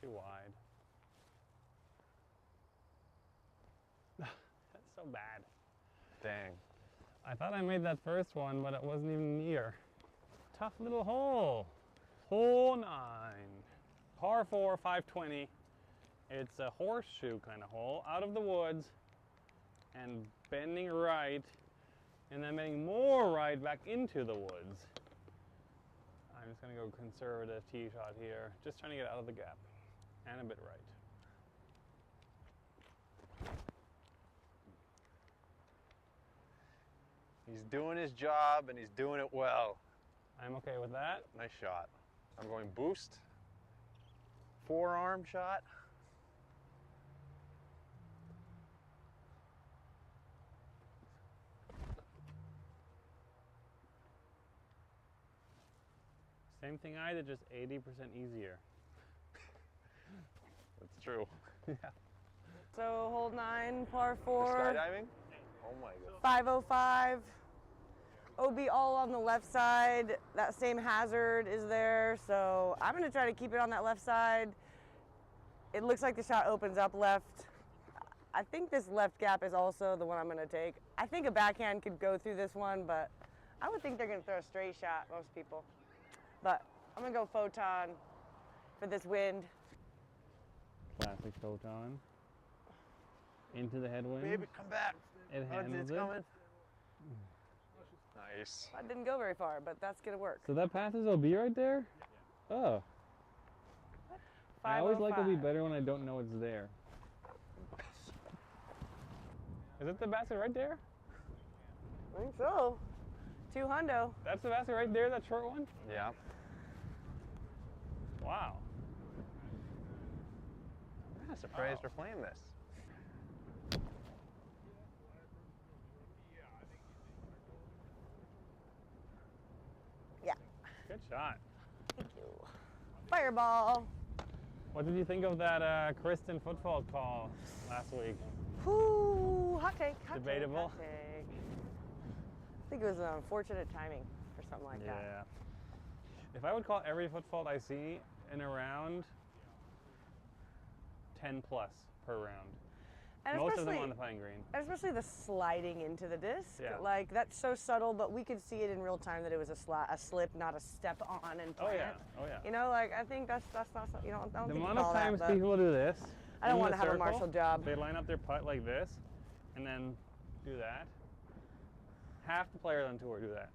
Speaker 3: Too wide. That's so bad.
Speaker 1: Dang.
Speaker 3: I thought I made that first one, but it wasn't even near. Tough little hole. Hole 9. Par 4, 520. It's a horseshoe kind of hole, out of the woods, and bending right, and then bending more right back into the woods. I'm just gonna go conservative tee shot here, just trying to get out of the gap, and a bit right.
Speaker 1: He's doing his job and he's doing it well.
Speaker 3: I'm okay with that.
Speaker 1: Nice shot. I'm going boost. Forearm shot.
Speaker 3: Same thing I did, just 80% easier.
Speaker 1: That's true. Yeah.
Speaker 2: So hole 9, par 4.
Speaker 1: Skydiving? Oh my god.
Speaker 2: 505. OB all on the left side. That same hazard is there. So I'm going to try to keep it on that left side. It looks like the shot opens up left. I think this left gap is also the one I'm going to take. I think a backhand could go through this one, but I would think they're going to throw a straight shot, most people. But I'm going to go photon for this wind.
Speaker 3: Classic photon. Into the headwind.
Speaker 1: Baby, come back.
Speaker 3: It handles
Speaker 1: It's
Speaker 3: it.
Speaker 1: coming. Nice.
Speaker 2: I didn't go very far, but that's going to work.
Speaker 3: So that path is OB right there? Oh. I always like OB
Speaker 2: 505.
Speaker 3: better when I don't know it's there. Is it the basket right there?
Speaker 2: I think so. 200.
Speaker 3: That's the basket right there, that short one?
Speaker 1: Yeah.
Speaker 3: Wow.
Speaker 1: I'm surprised
Speaker 3: Oh.
Speaker 1: we're playing this.
Speaker 2: Yeah.
Speaker 3: Good shot.
Speaker 2: Thank you. Fireball.
Speaker 3: What did you think of that Kristen football call last week?
Speaker 2: Whoo, hot take, hot
Speaker 3: Debatable.
Speaker 2: take, hot take. I think it was unfortunate timing or something like that.
Speaker 3: Yeah. If I would call every foot fault I see in a round 10 plus per round.
Speaker 2: And
Speaker 3: Most of
Speaker 2: especially,
Speaker 3: them on the putting green.
Speaker 2: and especially the sliding into the disc.
Speaker 3: Yeah.
Speaker 2: Like, that's so subtle, but we could see it in real time that it was a slip, not a step on and
Speaker 3: Oh
Speaker 2: plant.
Speaker 3: yeah, oh yeah.
Speaker 2: You know, like, I think that's not, you know, I don't
Speaker 3: The
Speaker 2: think you
Speaker 3: amount of
Speaker 2: call that,
Speaker 3: times
Speaker 2: but
Speaker 3: people do this.
Speaker 2: I don't
Speaker 3: in
Speaker 2: want
Speaker 3: the
Speaker 2: to have a
Speaker 3: circle.
Speaker 2: marshal job.
Speaker 3: They line up their putt like this, and then do that. Half the players on tour do that.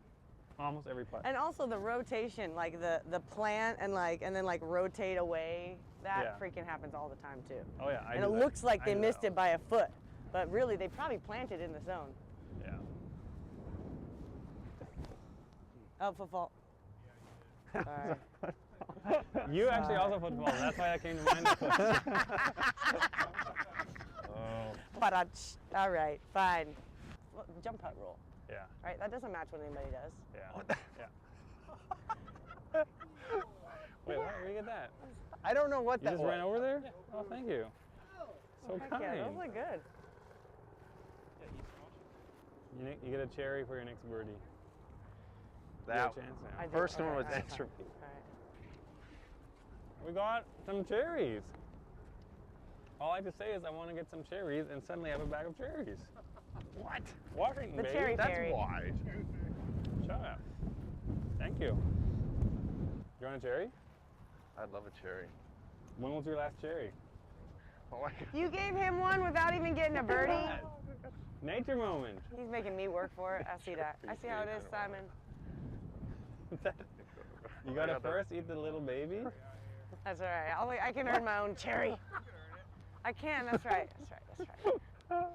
Speaker 3: Almost every putt.
Speaker 2: And also the rotation, like the plant and then like rotate away. That freaking happens all the time too.
Speaker 3: Oh yeah,
Speaker 2: And it looks like they missed it by a foot, but really they probably planted in the zone.
Speaker 3: Yeah.
Speaker 2: Oh, football. Sorry.
Speaker 3: You actually also football. That's why that came to mind. Oh.
Speaker 2: But all right, fine. Well, jump putt rule.
Speaker 3: Yeah.
Speaker 2: Right, that doesn't match what anybody does.
Speaker 3: Yeah. Yeah. Wait, where did you get that?
Speaker 1: I don't know what
Speaker 3: You
Speaker 1: that
Speaker 3: just
Speaker 1: was.
Speaker 3: ran over there? Oh, thank you. So
Speaker 2: Heck
Speaker 3: kind.
Speaker 2: yeah, those look good.
Speaker 3: You get a cherry for your next birdie. You
Speaker 1: That
Speaker 3: have a chance now.
Speaker 2: I do.
Speaker 1: first one
Speaker 2: Okay,
Speaker 1: was
Speaker 2: all right,
Speaker 1: extra.
Speaker 2: fine. All right.
Speaker 3: We got some cherries. All I have to say is I want to get some cherries and suddenly have a bag of cherries.
Speaker 1: What?
Speaker 3: Washington,
Speaker 2: The
Speaker 3: baby.
Speaker 2: cherry
Speaker 1: That's
Speaker 2: fairy.
Speaker 1: why.
Speaker 3: Shut up. Thank you. You want a cherry?
Speaker 1: I'd love a cherry.
Speaker 3: When was your last cherry?
Speaker 1: Oh my God.
Speaker 2: You gave him one without even getting a birdie.
Speaker 3: Nature moment.
Speaker 2: He's making me work for it. I see that. I see how it is, Simon.
Speaker 3: You gotta first eat the little baby?
Speaker 2: That's all right. I can earn my own cherry. I can. That's right. That's right. That's right.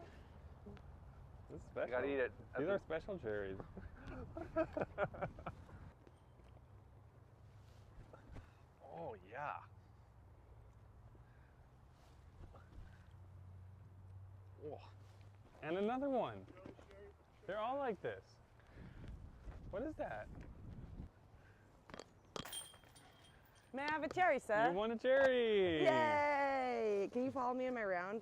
Speaker 3: This is special.
Speaker 1: You gotta eat it.
Speaker 3: These are special cherries.
Speaker 1: Oh yeah. Oh.
Speaker 3: And another one. They're all like this. What is that?
Speaker 2: May I have a cherry, sir?
Speaker 3: You won a cherry!
Speaker 2: Yay! Can you follow me in my round?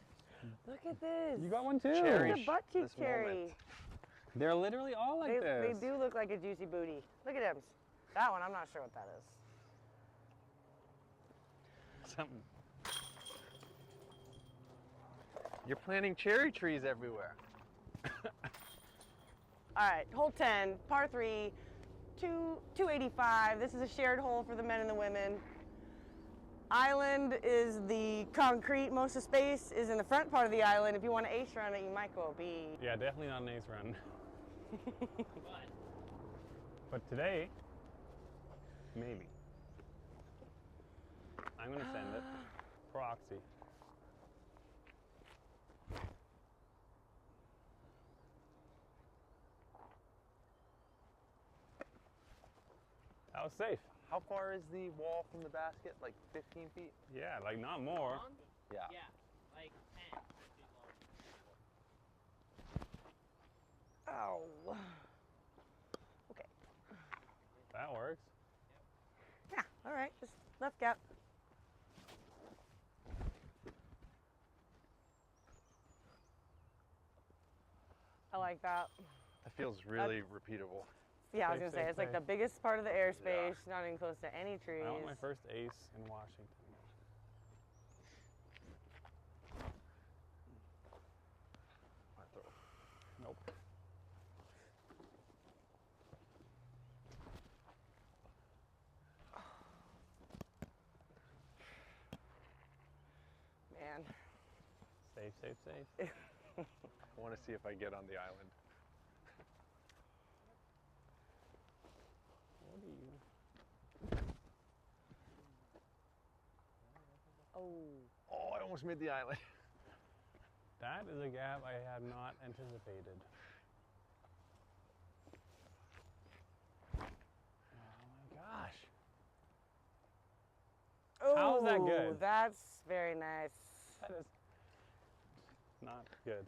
Speaker 2: Look at this.
Speaker 3: You got one too.
Speaker 1: Cherish
Speaker 2: It's a butt cheek
Speaker 1: this
Speaker 2: cherry.
Speaker 1: moment.
Speaker 3: They're literally all like
Speaker 2: They
Speaker 3: this.
Speaker 2: do look like a juicy booty. Look at them. That one, I'm not sure what that is.
Speaker 3: Something.
Speaker 1: You're planting cherry trees everywhere.
Speaker 2: All right, hole 10, par 3, 285. This is a shared hole for the men and the women. Island is the concrete. Most of the space is in the front part of the island. If you want to ace run it, you might go B.
Speaker 3: Yeah, definitely not an ace run. But today, maybe. I'm gonna send it. Proxy. That was safe.
Speaker 1: How far is the wall from the basket? Like 15 feet?
Speaker 3: Yeah, like not more.
Speaker 4: Long?
Speaker 1: Yeah.
Speaker 4: Yeah, like 10.
Speaker 2: Ow. Okay.
Speaker 3: That works.
Speaker 2: Yeah, all right, just left gap. I like that.
Speaker 1: That feels really repeatable.
Speaker 2: Yeah, I was
Speaker 3: Safe,
Speaker 2: gonna say,
Speaker 3: safe,
Speaker 2: it's like
Speaker 3: safe.
Speaker 2: the biggest part of the airspace, not even close to any trees.
Speaker 3: I want my first ace in Washington. Nope.
Speaker 2: Man.
Speaker 3: Safe, safe, safe.
Speaker 1: I want to see if I get on the island.
Speaker 3: What are you?
Speaker 2: Oh.
Speaker 1: Oh, I almost made the island.
Speaker 3: That is a gap I had not anticipated. Oh my gosh. How's that good?
Speaker 2: Ooh, that's very nice.
Speaker 3: That is not good.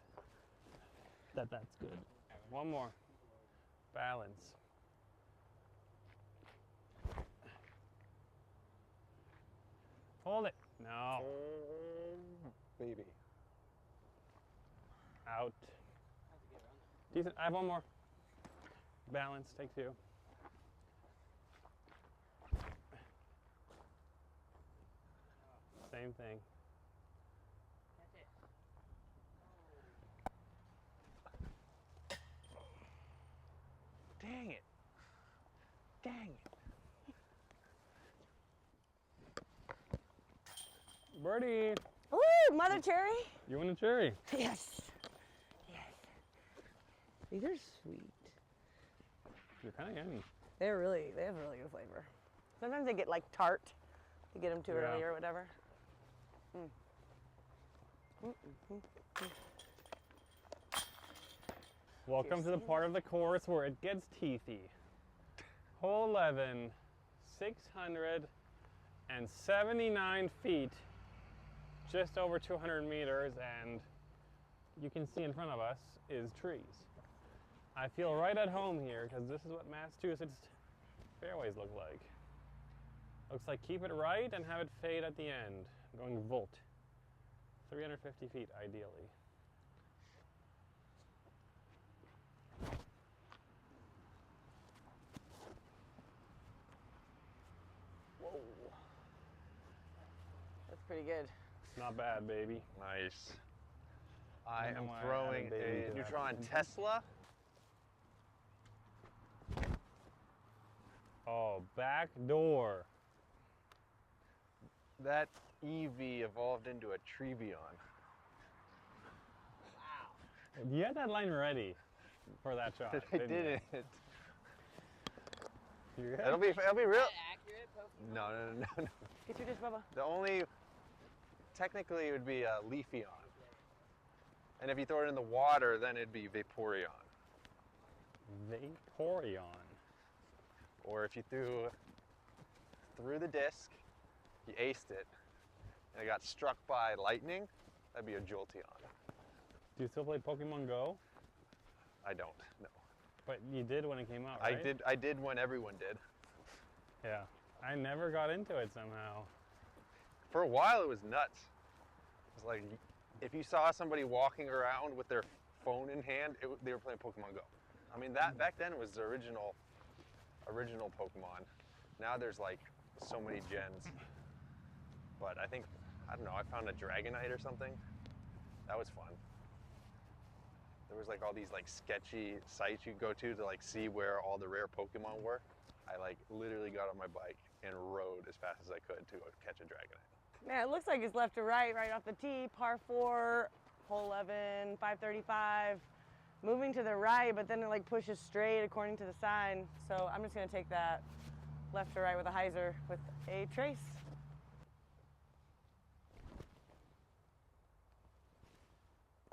Speaker 3: That's good. One more. Balance. Hold it. No.
Speaker 1: Baby.
Speaker 3: Out. Decent. I have one more. Balance. Take two. Same thing.
Speaker 4: That's it.
Speaker 1: Dang it. Dang it.
Speaker 3: Birdie.
Speaker 2: Woo! Mother cherry.
Speaker 3: You want a cherry?
Speaker 2: Yes. Yes. These are sweet.
Speaker 3: They're kind of yummy.
Speaker 2: They have really good flavor. Sometimes they get like tart. You get them too early or whatever.
Speaker 3: Welcome to the part of the course where it gets teethy. Hole 11, 679 feet, just over 200 meters, and you can see in front of us is trees. I feel right at home here because this is what Massachusetts fairways look like. Looks like keep it right and have it fade at the end. I'm going volt. 350 feet ideally.
Speaker 2: Whoa. That's pretty good.
Speaker 3: Not bad, baby.
Speaker 1: Nice. I
Speaker 3: don't know
Speaker 1: am
Speaker 3: why I
Speaker 1: throwing
Speaker 3: added baby
Speaker 1: a
Speaker 3: to that.
Speaker 1: Neutron Tesla.
Speaker 3: Oh, back door.
Speaker 1: That EV evolved into a Trevion.
Speaker 3: You had that line ready for that shot.
Speaker 1: I
Speaker 3: didn't
Speaker 1: didn't.
Speaker 3: You?
Speaker 1: It'll be real.
Speaker 4: That accurate Pokemon?
Speaker 1: No.
Speaker 2: Get your dish, Bubba.
Speaker 1: The only, technically it would be a Leafeon. And if you throw it in the water, then it'd be Vaporeon.
Speaker 3: Vaporeon.
Speaker 1: Or if you threw through the disc, you aced it, and it got struck by lightning, that'd be a Jolteon.
Speaker 3: Do you still play Pokemon Go?
Speaker 1: I don't, no.
Speaker 3: But you did when it came out, right?
Speaker 1: I did when everyone did.
Speaker 3: Yeah. I never got into it somehow.
Speaker 1: For a while, it was nuts. It was like, if you saw somebody walking around with their phone in hand, they were playing Pokemon Go. I mean, that back then was the original Pokemon. Now there's like so many gens. But I think, I don't know, I found a Dragonite or something. That was fun. There was like all these like sketchy sites you could go to like see where all the rare Pokemon were. I like literally got on my bike and rode as fast as I could to catch a Dragonite.
Speaker 2: Man, it looks like it's left to right off the tee. Par 4, hole 11, 535. Moving to the right, but then it like pushes straight according to the sign. So I'm just gonna take that left to right with a hyzer with a trace.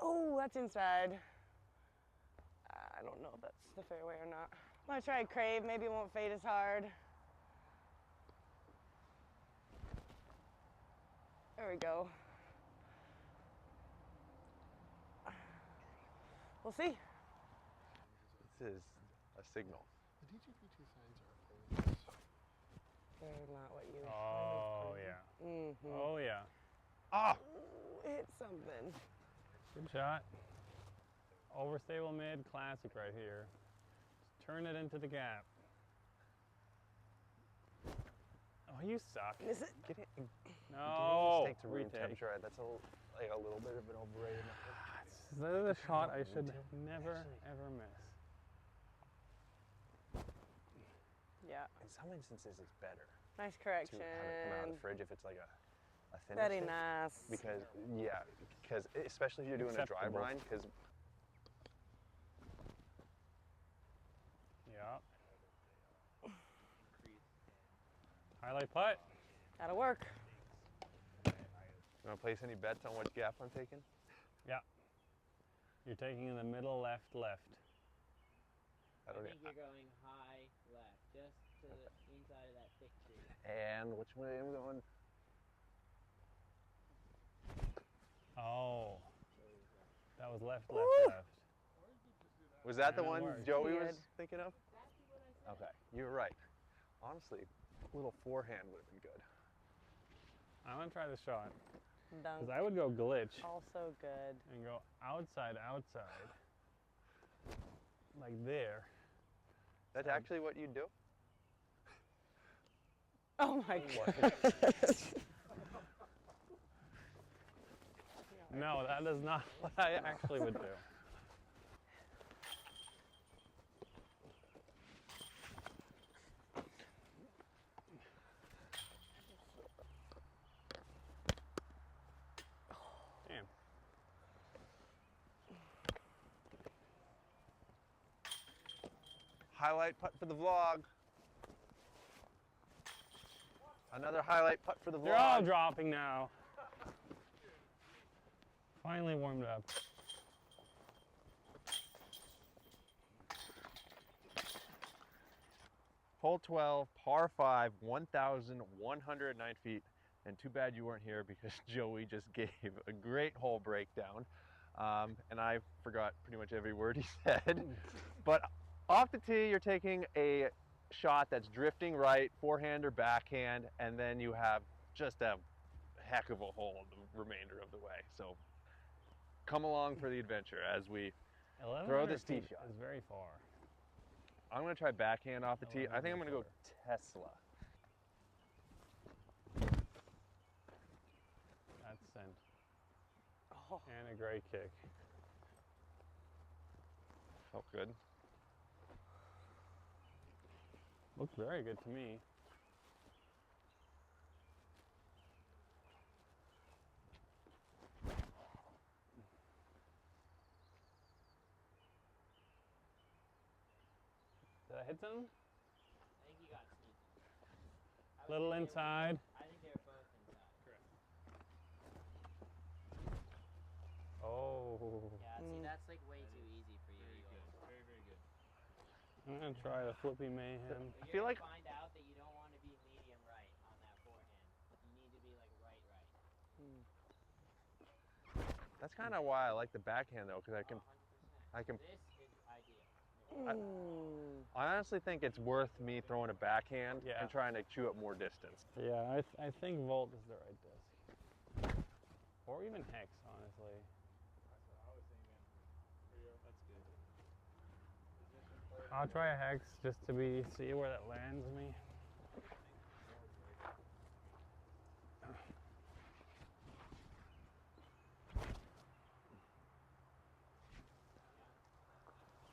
Speaker 2: Oh, that's inside. I don't know if that's the fairway or not. I'm gonna try Crave, maybe it won't fade as hard. There we go. We'll see.
Speaker 1: This is a signal.
Speaker 5: The DGP2 signs are always
Speaker 2: They're not what you.
Speaker 3: Oh, yeah.
Speaker 2: Mm-hmm.
Speaker 3: Oh, yeah.
Speaker 1: Ah!
Speaker 2: Hit something.
Speaker 3: Good shot. Overstable mid, classic right here. Just turn it into the gap. Oh, you suck.
Speaker 2: Is it?
Speaker 1: Get it.
Speaker 3: No.
Speaker 1: Take to room
Speaker 3: Retake.
Speaker 1: temperature. That's like a little bit of an overrated method.
Speaker 3: This is a shot I should never, ever miss.
Speaker 2: Yeah.
Speaker 1: In some instances, it's better
Speaker 2: Nice
Speaker 1: to
Speaker 2: correction.
Speaker 1: have it come out of the fridge if it's like a thin.
Speaker 2: Very nice.
Speaker 1: Because especially if you're doing a dry
Speaker 3: Acceptable.
Speaker 1: brine, because
Speaker 3: Yeah. Highlight putt.
Speaker 2: That'll work.
Speaker 1: you want to place any bets on what gap I'm taking?
Speaker 3: Yeah. You're taking in the middle left.
Speaker 1: I
Speaker 4: I
Speaker 1: don't
Speaker 4: think you're going high left, just to the inside of that thick tree.
Speaker 1: And which way am I going?
Speaker 3: Oh. That was left.
Speaker 1: Was that the
Speaker 3: And it
Speaker 1: one
Speaker 3: worked.
Speaker 1: Joey
Speaker 2: Good.
Speaker 1: was thinking of? Okay, you were right. Honestly, a little forehand would have been good.
Speaker 3: I'm going to try the shot.
Speaker 2: Dunk.
Speaker 3: Because I would go glitch
Speaker 2: Also good.
Speaker 3: and go outside. Like there.
Speaker 1: That's actually what you do?
Speaker 2: Oh my god.
Speaker 3: No, that is not what I actually would do.
Speaker 1: Highlight putt for the vlog. Another highlight putt for the vlog.
Speaker 3: They're all dropping now. Finally warmed up.
Speaker 1: Hole 12, par 5, 1,109 feet. And too bad you weren't here because Joey just gave a great hole breakdown. And I forgot pretty much every word he said. But off the tee, you're taking a shot that's drifting right, forehand or backhand, and then you have just a heck of a hole the remainder of the way. So come along for the adventure as we throw this tee shot.
Speaker 3: Is very far.
Speaker 1: I'm gonna try backhand off the tee. I think I'm gonna go Tesla.
Speaker 3: That's sent.
Speaker 2: Oh.
Speaker 3: And a great kick.
Speaker 1: Felt good.
Speaker 3: Looked very good to me. Did I hit them?
Speaker 4: I think you got sneaky.
Speaker 3: Little inside.
Speaker 4: I think they're both inside.
Speaker 3: Correct. Oh.
Speaker 4: Yeah, see, that's like way too easy for you.
Speaker 3: Very, very good. I'm gonna try the flippy mayhem.
Speaker 1: I feel like
Speaker 4: Find out that you don't want to be medium right on that forehand. You need to be like right.
Speaker 1: that's kind of why I like the backhand though, because I can
Speaker 4: 100%. This is ideal.
Speaker 1: I honestly think it's worth me throwing a backhand
Speaker 3: Yeah.
Speaker 1: and trying to chew up more distance.
Speaker 3: Yeah, I think Volt is the right disc. Or even Hex, honestly. I'll try a Hex just to see where that lands me.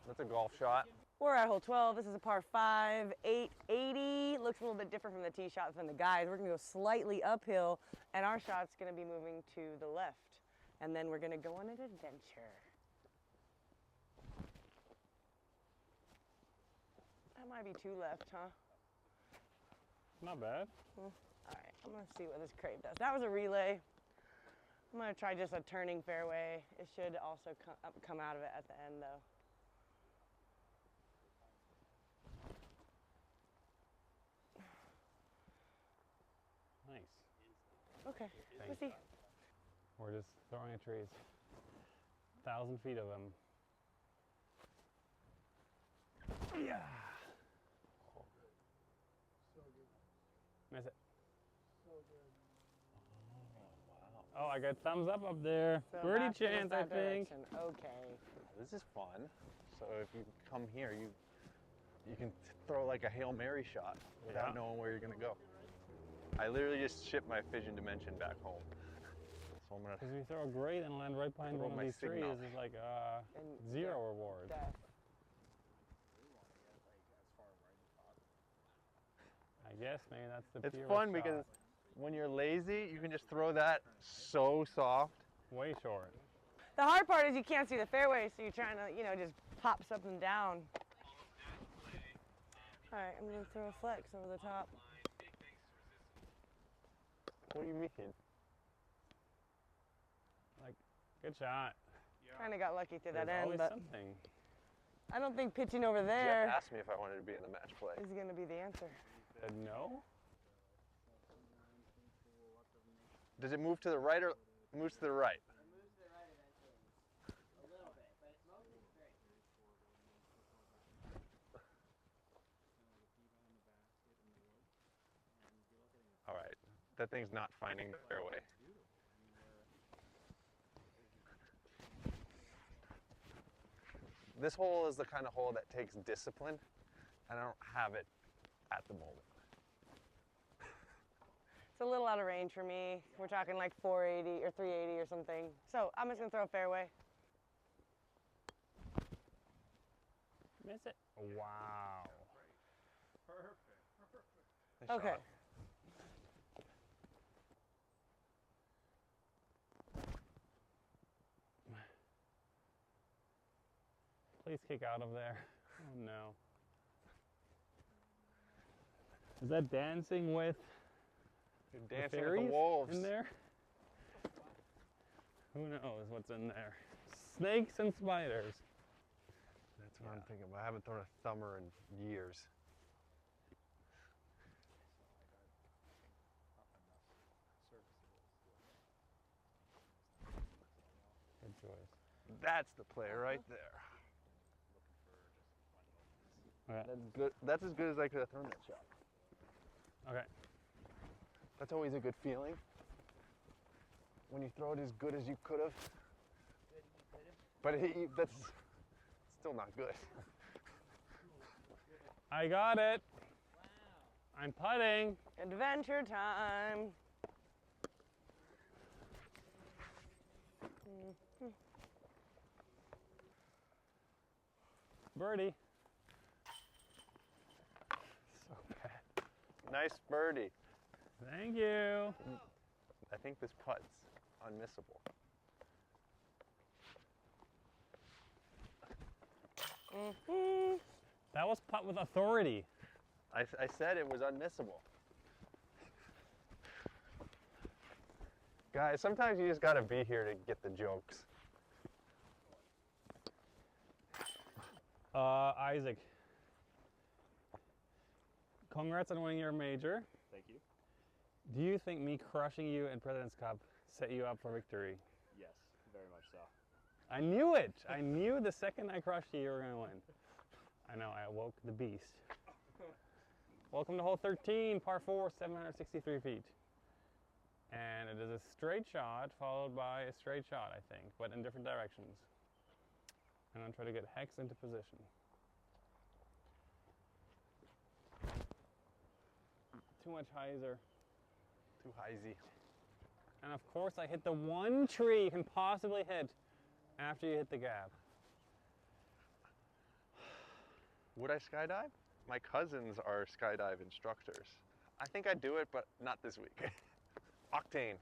Speaker 1: That's a golf shot.
Speaker 2: We're at hole 12. This is a par 5, 880. Looks a little bit different from the tee shot from the guys. We're gonna go slightly uphill, and our shot's gonna be moving to the left. And then we're gonna go on an adventure. That might be too left, huh?
Speaker 3: Not bad.
Speaker 2: All right, I'm gonna see what this crave does. That was a relay. I'm gonna try just a turning fairway. It should also come out of it at the end though.
Speaker 3: Nice.
Speaker 2: Okay, let's see.
Speaker 3: We're just throwing at trees. 1,000 feet of them. Yeah. Miss it. Oh, I got thumbs up there.
Speaker 2: So
Speaker 3: Birdie
Speaker 2: back towards
Speaker 3: chance, I
Speaker 2: that
Speaker 3: think.
Speaker 2: direction. Okay.
Speaker 1: This is fun. So if you come here, you can throw like a Hail Mary shot without knowing where you're gonna go. I literally just shipped my Fission Dimension back home. So I'm gonna.
Speaker 3: Because if you throw a great and land right behind
Speaker 1: Throw
Speaker 3: one of
Speaker 1: my
Speaker 3: these trees,
Speaker 1: signal.
Speaker 3: it's like
Speaker 2: And
Speaker 3: zero
Speaker 2: yeah,
Speaker 3: reward.
Speaker 2: death.
Speaker 3: I guess, man, that's the
Speaker 1: It's
Speaker 3: purest
Speaker 1: fun
Speaker 3: shot.
Speaker 1: because when you're lazy, you can just throw that so soft.
Speaker 3: Way short.
Speaker 2: The hard part is you can't see the fairway, so you're trying to, just pop something down. All right, I'm gonna throw a flex over the top.
Speaker 1: What do you mean?
Speaker 3: Like, good shot.
Speaker 2: Kind of got lucky through that
Speaker 3: There's
Speaker 2: end,
Speaker 3: always
Speaker 2: but
Speaker 3: something.
Speaker 2: I don't think pitching over
Speaker 1: Jeff
Speaker 2: there
Speaker 1: asked me if I wanted to be in the match play.
Speaker 2: is gonna be the answer.
Speaker 3: No?
Speaker 1: Does it move to the right or moves to the right?
Speaker 4: It moves to the right eventually. A little bit, but it's mostly straight.
Speaker 1: All right, that thing's not finding the fairway. This hole is the kind of hole that takes discipline, and I don't have it at the moment.
Speaker 2: It's a little out of range for me. We're talking like 480 or 380 or something. So I'm just gonna throw a fairway.
Speaker 3: Miss it. Wow.
Speaker 1: Nice
Speaker 2: Okay.
Speaker 1: shot.
Speaker 3: Please kick out of there. Oh no. Is that dancing with
Speaker 1: You're
Speaker 3: the
Speaker 1: dancing with
Speaker 3: fairies
Speaker 1: the wolves.
Speaker 3: in there? Who knows what's in there? Snakes and spiders.
Speaker 1: That's what I'm thinking about. I haven't thrown a thumber in years.
Speaker 3: Good choice.
Speaker 1: That's the play right there.
Speaker 3: Okay.
Speaker 1: That's good. That's as good as I could have thrown that shot.
Speaker 3: Okay.
Speaker 1: That's always a good feeling. When you throw it as good as you could have. But that's still not good.
Speaker 3: I got it. I'm putting.
Speaker 2: Adventure time.
Speaker 3: Birdie.
Speaker 1: So bad. Nice birdie.
Speaker 3: Thank you.
Speaker 1: I think this putt's unmissable.
Speaker 3: That was putt with authority.
Speaker 1: I said it was unmissable. Guys, sometimes you just gotta be here to get the jokes.
Speaker 3: Isaac. Congrats on winning your major.
Speaker 6: Thank you.
Speaker 3: Do you think me crushing you in President's Cup set you up for victory?
Speaker 6: Yes, very much so.
Speaker 3: I knew it. I knew the second I crushed you, you were going to win. I know, I awoke the beast. Welcome to hole 13, par 4, 763 feet. And it is a straight shot followed by a straight shot, I think, but in different directions. I'm going to try to get Hex into position. Too much hyzer.
Speaker 1: Too highsy.
Speaker 3: And of course I hit the one tree you can possibly hit after you hit the gap.
Speaker 1: Would I skydive? My cousins are skydive instructors. I think I'd do it, but not this week. Octane.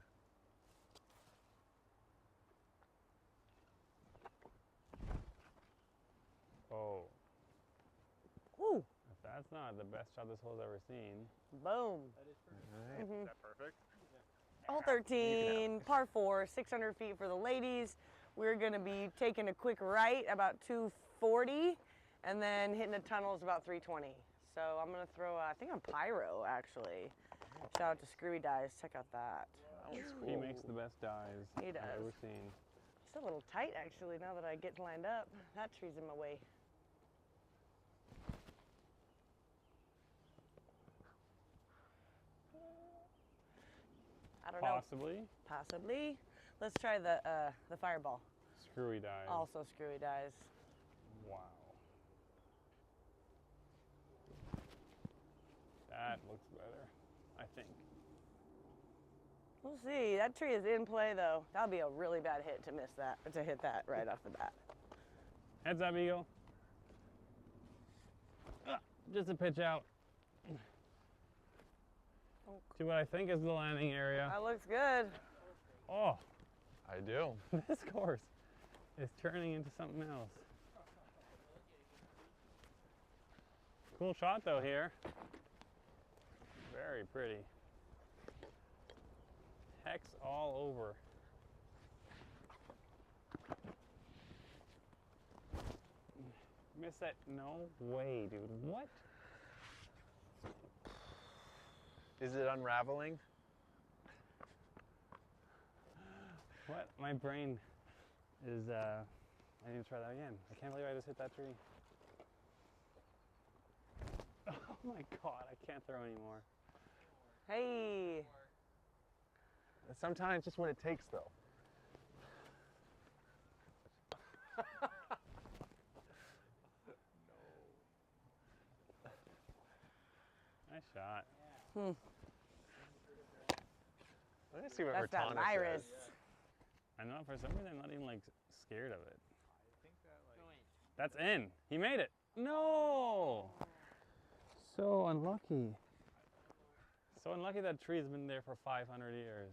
Speaker 3: Oh.
Speaker 2: Woo!
Speaker 3: If that's not the best shot this hole's ever seen.
Speaker 2: Boom.
Speaker 6: Is that perfect?
Speaker 2: Hole 13, par 4, 600 feet for the ladies. We're going to be taking a quick right about 240 and then hitting the tunnels about 320. So I'm going to throw, I think I'm Pyro actually. Shout out to Screwy Dies. Check out that.
Speaker 1: That one's
Speaker 3: He
Speaker 1: cool.
Speaker 3: makes the best dives
Speaker 2: He does.
Speaker 3: I've ever seen.
Speaker 2: It's a little tight actually now that I get lined up. That tree's in my way. I don't know.
Speaker 3: Possibly.
Speaker 2: Possibly. Let's try the fireball.
Speaker 3: Screwy dive.
Speaker 2: Also Screwy Dies.
Speaker 3: Wow. That looks better, I think.
Speaker 2: We'll see. That tree is in play though. That'll be a really bad hit to miss that, to hit that right off the bat.
Speaker 3: Heads up, Eagle. Just a pitch out to what I think is the landing area.
Speaker 2: That looks good.
Speaker 3: Oh,
Speaker 1: I do.
Speaker 3: this course is turning into something else. Cool shot though here. Very pretty. Hex all over. Miss that? No way, dude. What?
Speaker 1: Is it unraveling?
Speaker 3: What? My brain is, I need to try that again. I can't believe I just hit that tree. Oh my God, I can't throw anymore.
Speaker 2: Hey.
Speaker 1: Sometimes just what it takes though.
Speaker 3: Nice shot.
Speaker 1: Let's see what
Speaker 2: That's that
Speaker 1: Ratana
Speaker 2: virus.
Speaker 1: says.
Speaker 3: I know, for some reason I'm not even like scared of it.
Speaker 6: I think that like
Speaker 3: That's in. He made it. No! So unlucky. So unlucky that tree's been there for 500 years.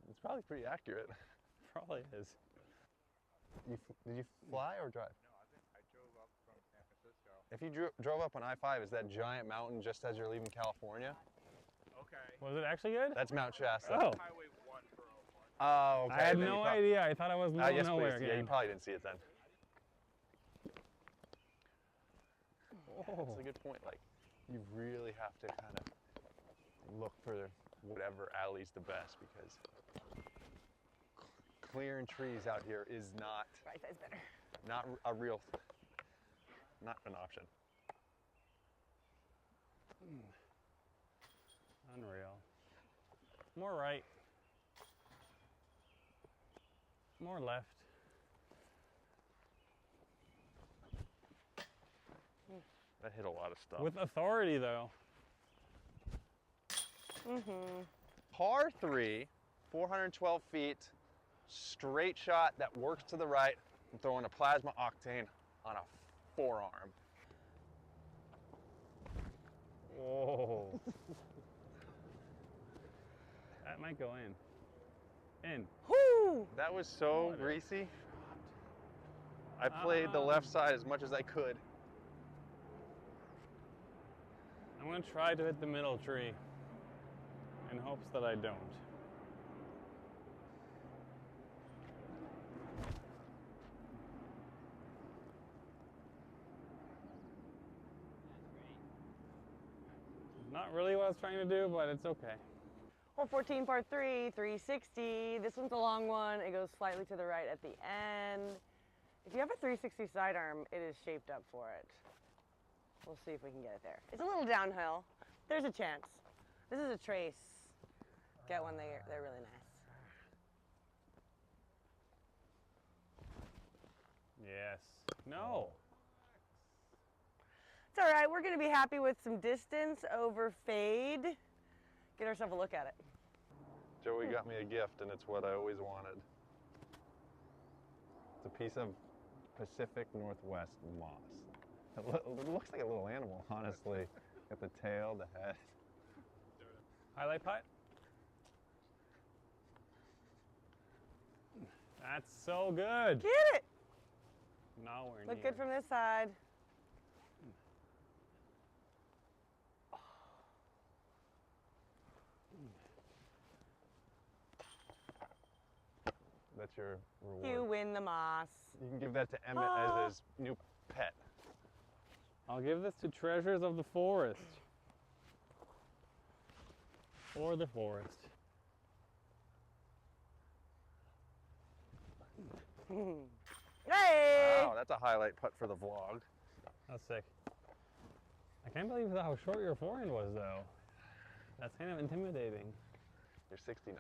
Speaker 1: It's probably pretty accurate.
Speaker 3: Probably is.
Speaker 1: Did you fly or drive?
Speaker 6: no, I drove up from
Speaker 1: If you drove up on I-5, is that giant mountain just as you're leaving California?
Speaker 6: Okay.
Speaker 3: Was it actually good?
Speaker 1: That's Mount Shasta.
Speaker 3: Oh.
Speaker 6: Highway 1 for 01.
Speaker 1: Oh, okay.
Speaker 3: I had
Speaker 1: Then
Speaker 3: no
Speaker 1: you prob-
Speaker 3: idea. I thought I was middle of
Speaker 1: yes,
Speaker 3: nowhere
Speaker 1: please.
Speaker 3: again.
Speaker 1: Yeah, you probably didn't see it then.
Speaker 3: Oh.
Speaker 1: That's a good point. Like, you really have to kind of look for whatever alley's the best because clearing trees out here is not
Speaker 2: Right side's better.
Speaker 1: not an option.
Speaker 3: Unreal. More right. More left.
Speaker 1: That hit a lot of stuff.
Speaker 3: With authority, though.
Speaker 1: Par 3, 412 feet, straight shot that works to the right. I'm throwing a plasma octane on a forearm.
Speaker 3: Whoa. That might go in. In.
Speaker 2: Whoo!
Speaker 1: That was so
Speaker 3: What a
Speaker 1: greasy. I played the left side as much as I could.
Speaker 3: I'm gonna try to hit the middle tree in hopes that I don't. Not really what I was trying to do, but it's okay.
Speaker 2: Hole 14, par 3, 360. This one's a long one. It goes slightly to the right at the end. If you have a 360 sidearm, it is shaped up for it. We'll see if we can get it there. It's a little downhill. There's a chance. This is a trace. Get one, they're really nice.
Speaker 3: Yes. No.
Speaker 2: It's all right, we're gonna be happy with some distance over fade. Get ourselves a look at it.
Speaker 1: Joey got me a gift, and it's what I always wanted. It's a piece of Pacific Northwest moss. It looks like a little animal, honestly. Got the tail, the head.
Speaker 3: Highlight putt. That's so good.
Speaker 2: Get it!
Speaker 3: Nowhere
Speaker 2: Look
Speaker 3: near.
Speaker 2: good from this side.
Speaker 1: That's your reward.
Speaker 2: You win the moss.
Speaker 1: You can give that to Emmett as his new pet.
Speaker 3: I'll give this to Treasures of the Forest. Or the forest.
Speaker 2: Hey!
Speaker 1: Wow, that's a highlight putt for the vlog.
Speaker 3: That's sick. I can't believe how short your forehand was, though. That's kind of intimidating.
Speaker 1: You're 69%.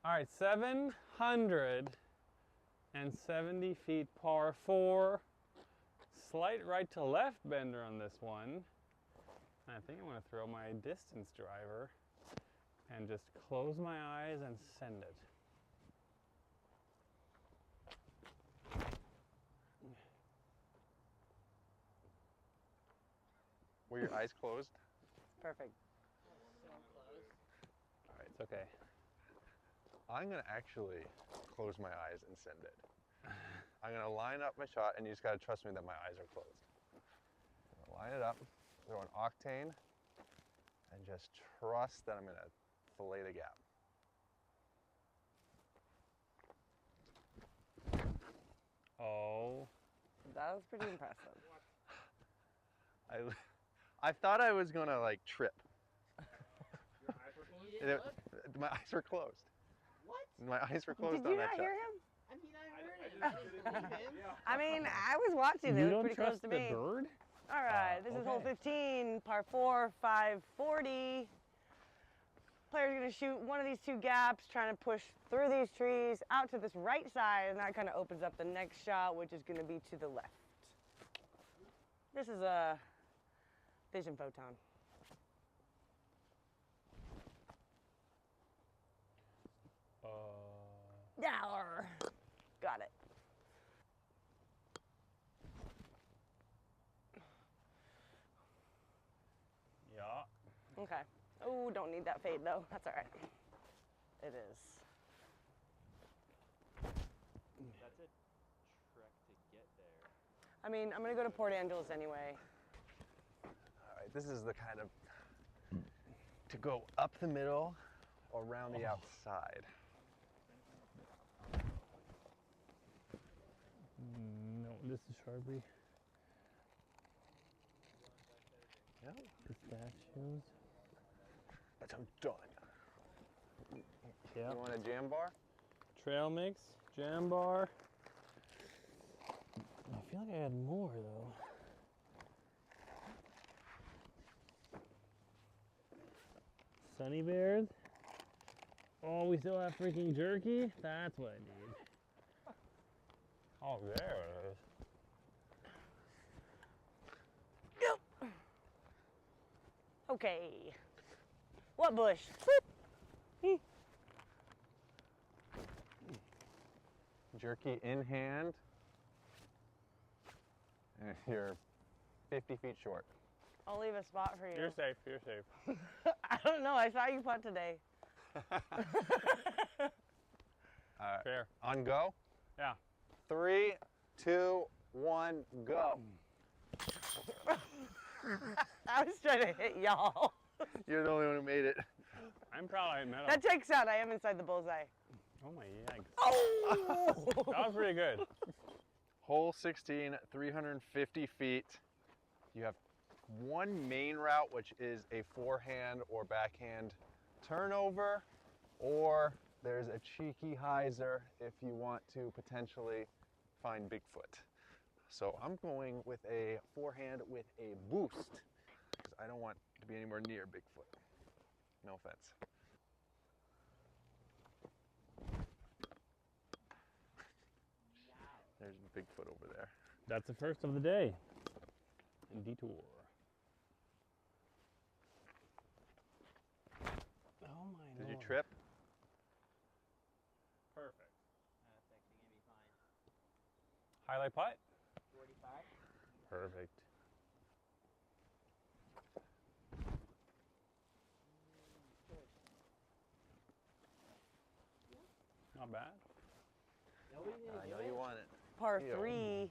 Speaker 3: All right, 770 feet par 4. Slight right to left bender on this one. And I think I'm going to throw my distance driver and just close my eyes and send it.
Speaker 1: Were your eyes closed?
Speaker 2: Perfect.
Speaker 1: All right.
Speaker 3: It's okay.
Speaker 1: I'm gonna actually close my eyes and send it. I'm gonna line up my shot, and you just gotta trust me that my eyes are closed. I'm gonna line it up, throw an octane, and just trust that I'm gonna fillet the gap.
Speaker 3: Oh.
Speaker 2: That was pretty impressive.
Speaker 1: I thought I was gonna like trip.
Speaker 6: Your eyes were closed?
Speaker 4: You didn't look?
Speaker 1: My eyes were closed.
Speaker 4: What?
Speaker 1: My eyes were closed
Speaker 2: Did
Speaker 1: on
Speaker 2: you
Speaker 1: that
Speaker 2: not
Speaker 1: shot.
Speaker 2: hear him?
Speaker 4: I mean, I heard
Speaker 6: I
Speaker 4: it.
Speaker 6: just
Speaker 4: I
Speaker 6: didn't
Speaker 4: didn't believe him.
Speaker 6: Yeah.
Speaker 2: I mean, I was watching. It
Speaker 3: You
Speaker 2: was
Speaker 3: don't
Speaker 2: pretty close
Speaker 3: trust
Speaker 2: to
Speaker 3: the
Speaker 2: me.
Speaker 3: bird?
Speaker 2: All right, this is hole
Speaker 3: okay.
Speaker 2: 15, par 4, 540. Player's gonna shoot one of these two gaps, trying to push through these trees out to this right side, and that kind of opens up the next shot, which is gonna be to the left. This is a vision photon. Dollar. Got it.
Speaker 3: Yeah.
Speaker 2: Okay. Oh, don't need that fade though. That's all right. It is.
Speaker 6: That's it.
Speaker 2: I mean, I'm gonna go to Port Angeles anyway.
Speaker 1: All right, this is the kind of to go up the middle or around the outside.
Speaker 3: No, this is Sharpie.
Speaker 1: Yeah,
Speaker 3: Pistachios.
Speaker 1: that's I'm done.
Speaker 3: Yeah.
Speaker 1: You want a jam bar?
Speaker 3: Trail mix, jam bar. I feel like I had more though. Sunny Bears. Oh, we still have freaking jerky? That's what I need. Oh, there it is.
Speaker 2: Okay. What bush?
Speaker 1: Jerky in hand. And you're 50 feet short.
Speaker 2: I'll leave a spot for you.
Speaker 3: You're safe, you're safe.
Speaker 2: I don't know. I saw you putt today.
Speaker 3: Fair.
Speaker 1: On go?
Speaker 3: Yeah.
Speaker 1: 3, 2, 1, go.
Speaker 2: I was trying to hit y'all.
Speaker 1: You're the only one who made it.
Speaker 3: I'm proud I met him.
Speaker 2: That checks out. I am inside the bullseye.
Speaker 3: Oh my yikes.
Speaker 2: Oh!
Speaker 3: That was pretty good.
Speaker 1: Hole 16, 350 feet. You have one main route, which is a forehand or backhand turnover, or there's a cheeky hyzer if you want to potentially find Bigfoot. So I'm going with a forehand with a boost because I don't want to be anywhere near Bigfoot. No offense. There's Bigfoot over there.
Speaker 3: That's the first of the day. And detour. Oh my
Speaker 1: Did you
Speaker 3: Lord.
Speaker 1: trip?
Speaker 3: Perfect.
Speaker 4: That's actually gonna be fine.
Speaker 3: Highlight putt?
Speaker 4: 45.
Speaker 3: Perfect. Not bad.
Speaker 1: I know you want it.
Speaker 2: Par
Speaker 1: Yeah.
Speaker 2: 3.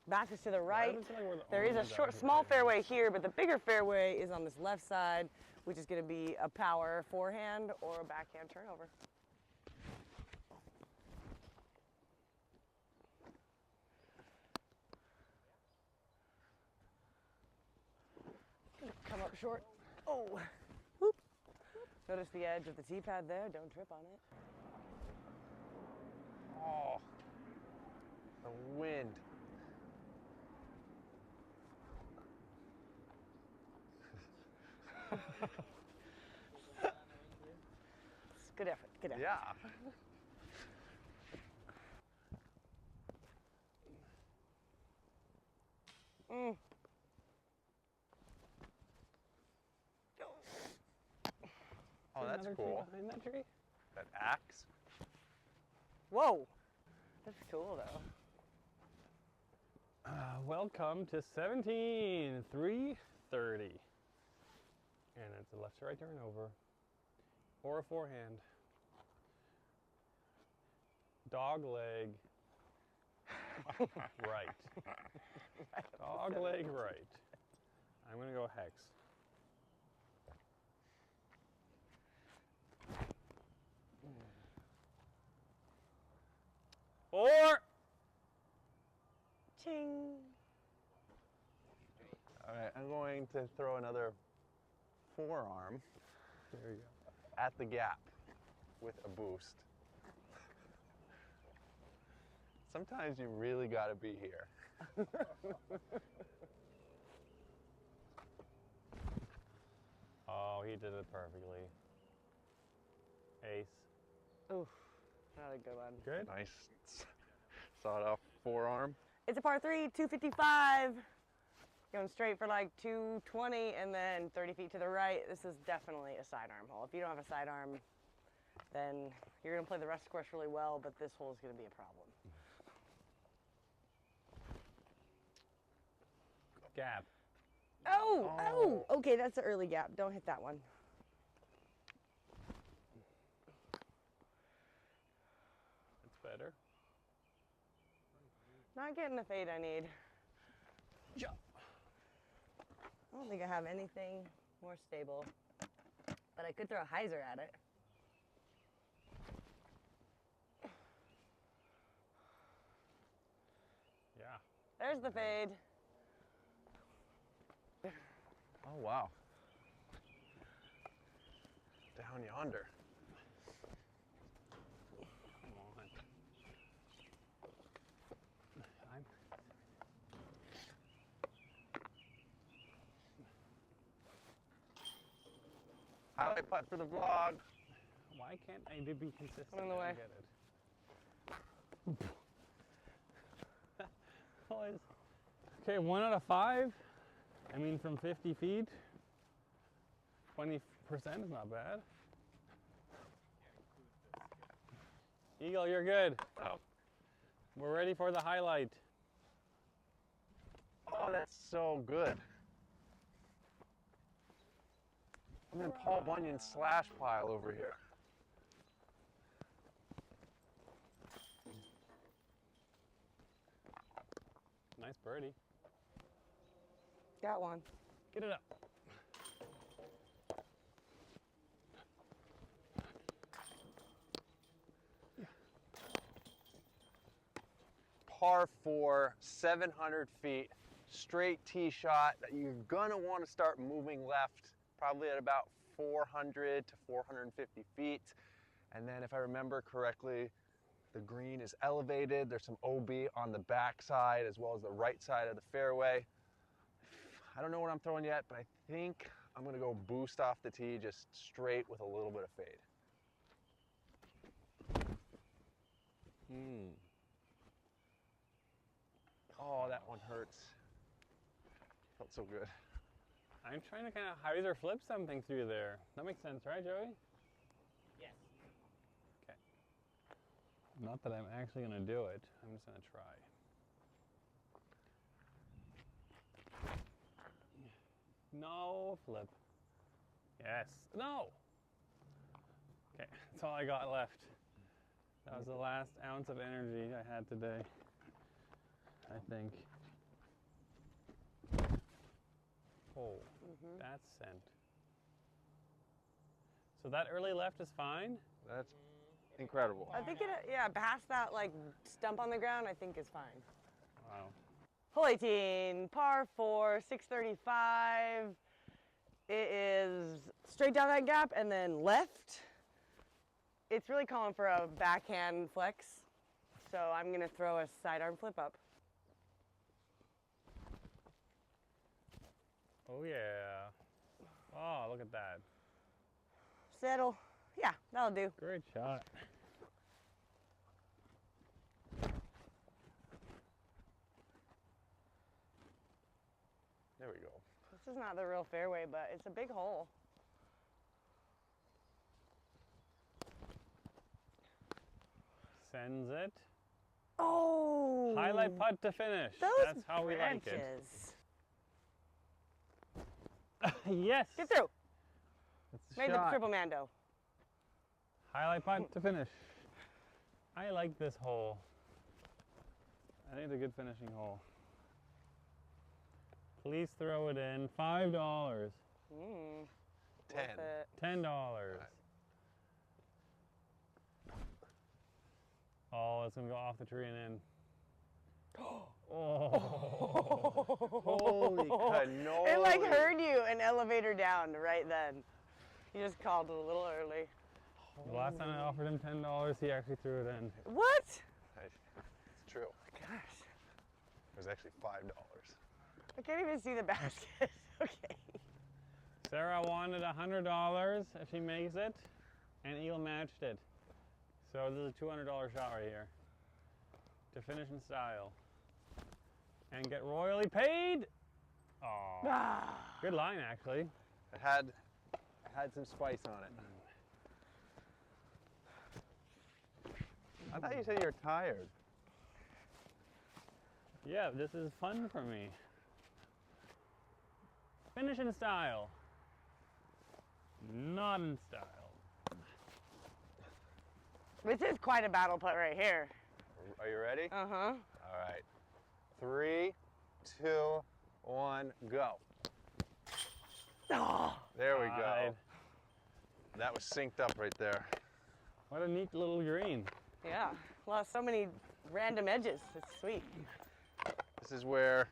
Speaker 2: Back is to the
Speaker 3: Why
Speaker 2: right.
Speaker 3: does it feel like we're the
Speaker 2: There
Speaker 3: only
Speaker 2: is a
Speaker 3: ones out
Speaker 2: short,
Speaker 3: here
Speaker 2: small
Speaker 3: playing?
Speaker 2: fairway here, but the bigger fairway is on this left side, which is going to be a power forehand or a backhand turnover. Come up short. Oh, whoop. Notice the edge of the tee pad there. Don't trip on it.
Speaker 1: Oh, the wind.
Speaker 2: Good effort. Good effort.
Speaker 1: Yeah.
Speaker 2: Mm.
Speaker 1: Oh, that's
Speaker 3: Another tree
Speaker 1: cool.
Speaker 3: behind that tree?
Speaker 1: That axe.
Speaker 2: Whoa. That's cool, though.
Speaker 3: Welcome to 17, 330. And it's a left to right turnover. Or a forehand. Dog leg. Right. Dog leg right. I'm gonna go hex. Or
Speaker 2: Ching.
Speaker 1: All right, I'm going to throw another forearm
Speaker 3: there you go.
Speaker 1: at the gap with a boost. Sometimes you really got to be here.
Speaker 3: Oh, he did it perfectly. Ace.
Speaker 2: Oof. Not a good one.
Speaker 3: Good.
Speaker 1: Nice sawed-off forearm.
Speaker 2: It's a par 3, 255. Going straight for like 220 and then 30 feet to the right. This is definitely a sidearm hole. If you don't have a sidearm, then you're going to play the rest of the course really well, but this hole is going to be a problem.
Speaker 3: Gap.
Speaker 2: Oh, okay, that's an early gap. Don't hit that one.
Speaker 3: That's better.
Speaker 2: Not getting the fade I need.
Speaker 3: Yeah.
Speaker 2: I don't think I have anything more stable, but I could throw a hyzer at it.
Speaker 3: Yeah.
Speaker 2: There's the fade.
Speaker 1: Oh, wow. Down yonder.
Speaker 3: Come on. I'm...
Speaker 1: Highlight putt for the vlog.
Speaker 3: Why can't I be consistent?
Speaker 2: I'm in the
Speaker 3: I
Speaker 2: way.
Speaker 3: don't get it. Boys. Okay, 1 out of 5. I mean, from 50 feet, 20% is not bad. Eagle, you're good.
Speaker 1: Oh.
Speaker 3: We're ready for the highlight.
Speaker 1: Oh, that's so good. I'm in Paul Bunyan's slash pile over here.
Speaker 3: Nice birdie.
Speaker 2: Got one.
Speaker 3: Get it up.
Speaker 1: Par 4, 700 feet, straight tee shot that you're gonna want to start moving left, probably at about 400 to 450 feet. And then if I remember correctly, the green is elevated. There's some OB on the back side as well as the right side of the fairway. I don't know what I'm throwing yet, but I think I'm gonna go boost off the tee just straight with a little bit of fade. Oh, that one hurts. Felt so good.
Speaker 3: I'm trying to kind of hyzer flip something through there. That makes sense, right, Joey?
Speaker 4: Yes.
Speaker 3: Okay. Not that I'm actually going to do it. I'm just going to try. No flip. Yes. No. Okay, that's all I got left. That was the last ounce of energy I had today, I think. Oh, that's sent. So that early left is fine?
Speaker 1: That's incredible.
Speaker 2: I think it, yeah, past that like stump on the ground, I think is fine.
Speaker 3: Wow.
Speaker 2: Hole 18, par 4, 635. It is straight down that gap and then left. It's really calling for a backhand flex, so I'm gonna throw a sidearm flip up.
Speaker 3: Oh yeah. Oh, look at that.
Speaker 2: Settle. Yeah, that'll do.
Speaker 3: Great shot.
Speaker 1: There we go.
Speaker 2: This is not the real fairway, but it's a big hole.
Speaker 3: Sends it.
Speaker 2: Oh!
Speaker 3: Highlight putt to finish.
Speaker 2: Those
Speaker 3: That's how we like it.
Speaker 2: branches.
Speaker 3: Yes.
Speaker 2: Get through.
Speaker 1: That's the
Speaker 2: Made the
Speaker 1: shot.
Speaker 2: triple Mando.
Speaker 3: Highlight putt to finish. I like this hole. I think it's a good finishing hole. Please throw it in. $5.
Speaker 2: Mm.
Speaker 1: 10.
Speaker 2: Worth it.
Speaker 3: $10. Oh, it's gonna go off the tree and in. Oh.
Speaker 1: Holy cannoli.
Speaker 2: It like heard you an elevator down right then. You just called it a little early.
Speaker 3: The last time I offered him $10, he actually threw it in.
Speaker 2: What?
Speaker 1: It's true.
Speaker 2: Gosh,
Speaker 1: It was actually $5.
Speaker 2: I can't even see the basket. Okay.
Speaker 3: Sarah wanted $100 if she makes it, and Eel matched it. So this is a $200 shot right here to finish in style and get royally paid. Oh,
Speaker 2: Ah.
Speaker 3: good line actually.
Speaker 1: It had some spice on it. I thought you said you were tired.
Speaker 3: Yeah, this is fun for me. Finish in style, not in style.
Speaker 2: This is quite a battle putt right here.
Speaker 1: Are you ready?
Speaker 2: Uh-huh.
Speaker 1: All right. 3, 2, 1, go.
Speaker 2: Oh,
Speaker 1: There we go.
Speaker 3: Right.
Speaker 1: That was synced up right there.
Speaker 3: What a neat little green.
Speaker 2: yeah. Lost so many random edges. It's sweet.
Speaker 1: This is where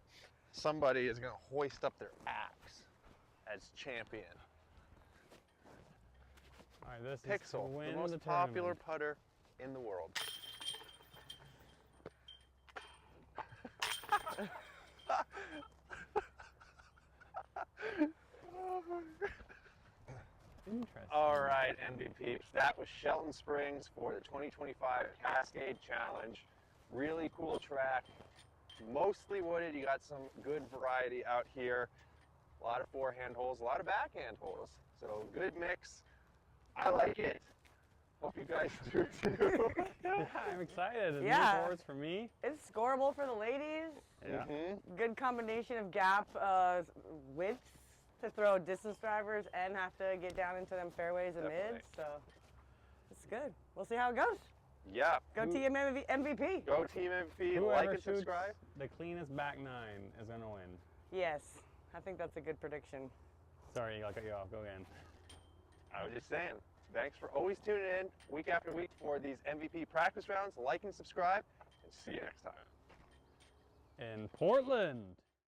Speaker 1: somebody is going to hoist up their axe as champion.
Speaker 3: All right, this is to
Speaker 1: Pixel,
Speaker 3: win
Speaker 1: the most
Speaker 3: the
Speaker 1: popular
Speaker 3: tournament.
Speaker 1: putter in the world.
Speaker 3: Interesting.
Speaker 1: All right, MVP. That was Shelton Springs for the 2025 Cascade Challenge. Really cool track. Mostly wooded. You got some good variety out here. A lot of forehand holes, a lot of backhand holes. So good mix. I like it. Hope you guys do too.
Speaker 3: Yeah, I'm excited. New
Speaker 2: Yeah.
Speaker 3: boards for me.
Speaker 2: It's scoreable for the ladies.
Speaker 3: Yeah.
Speaker 2: Good combination of gap widths to throw distance drivers and have to get down into them fairways and
Speaker 1: Definitely.
Speaker 2: mids. So it's good. We'll see how it goes.
Speaker 1: Yeah.
Speaker 2: Go Team MVP.
Speaker 1: Go Team MVP.
Speaker 3: Whoever
Speaker 1: Like and
Speaker 3: shoots
Speaker 1: subscribe.
Speaker 3: the cleanest back nine is gonna win.
Speaker 2: Yes, I think that's a good prediction.
Speaker 3: Sorry, I'll cut you off. Go again.
Speaker 1: I was just saying, thanks for always tuning in week after week for these MVP practice rounds. Like and subscribe, and see you next time.
Speaker 3: In Portland.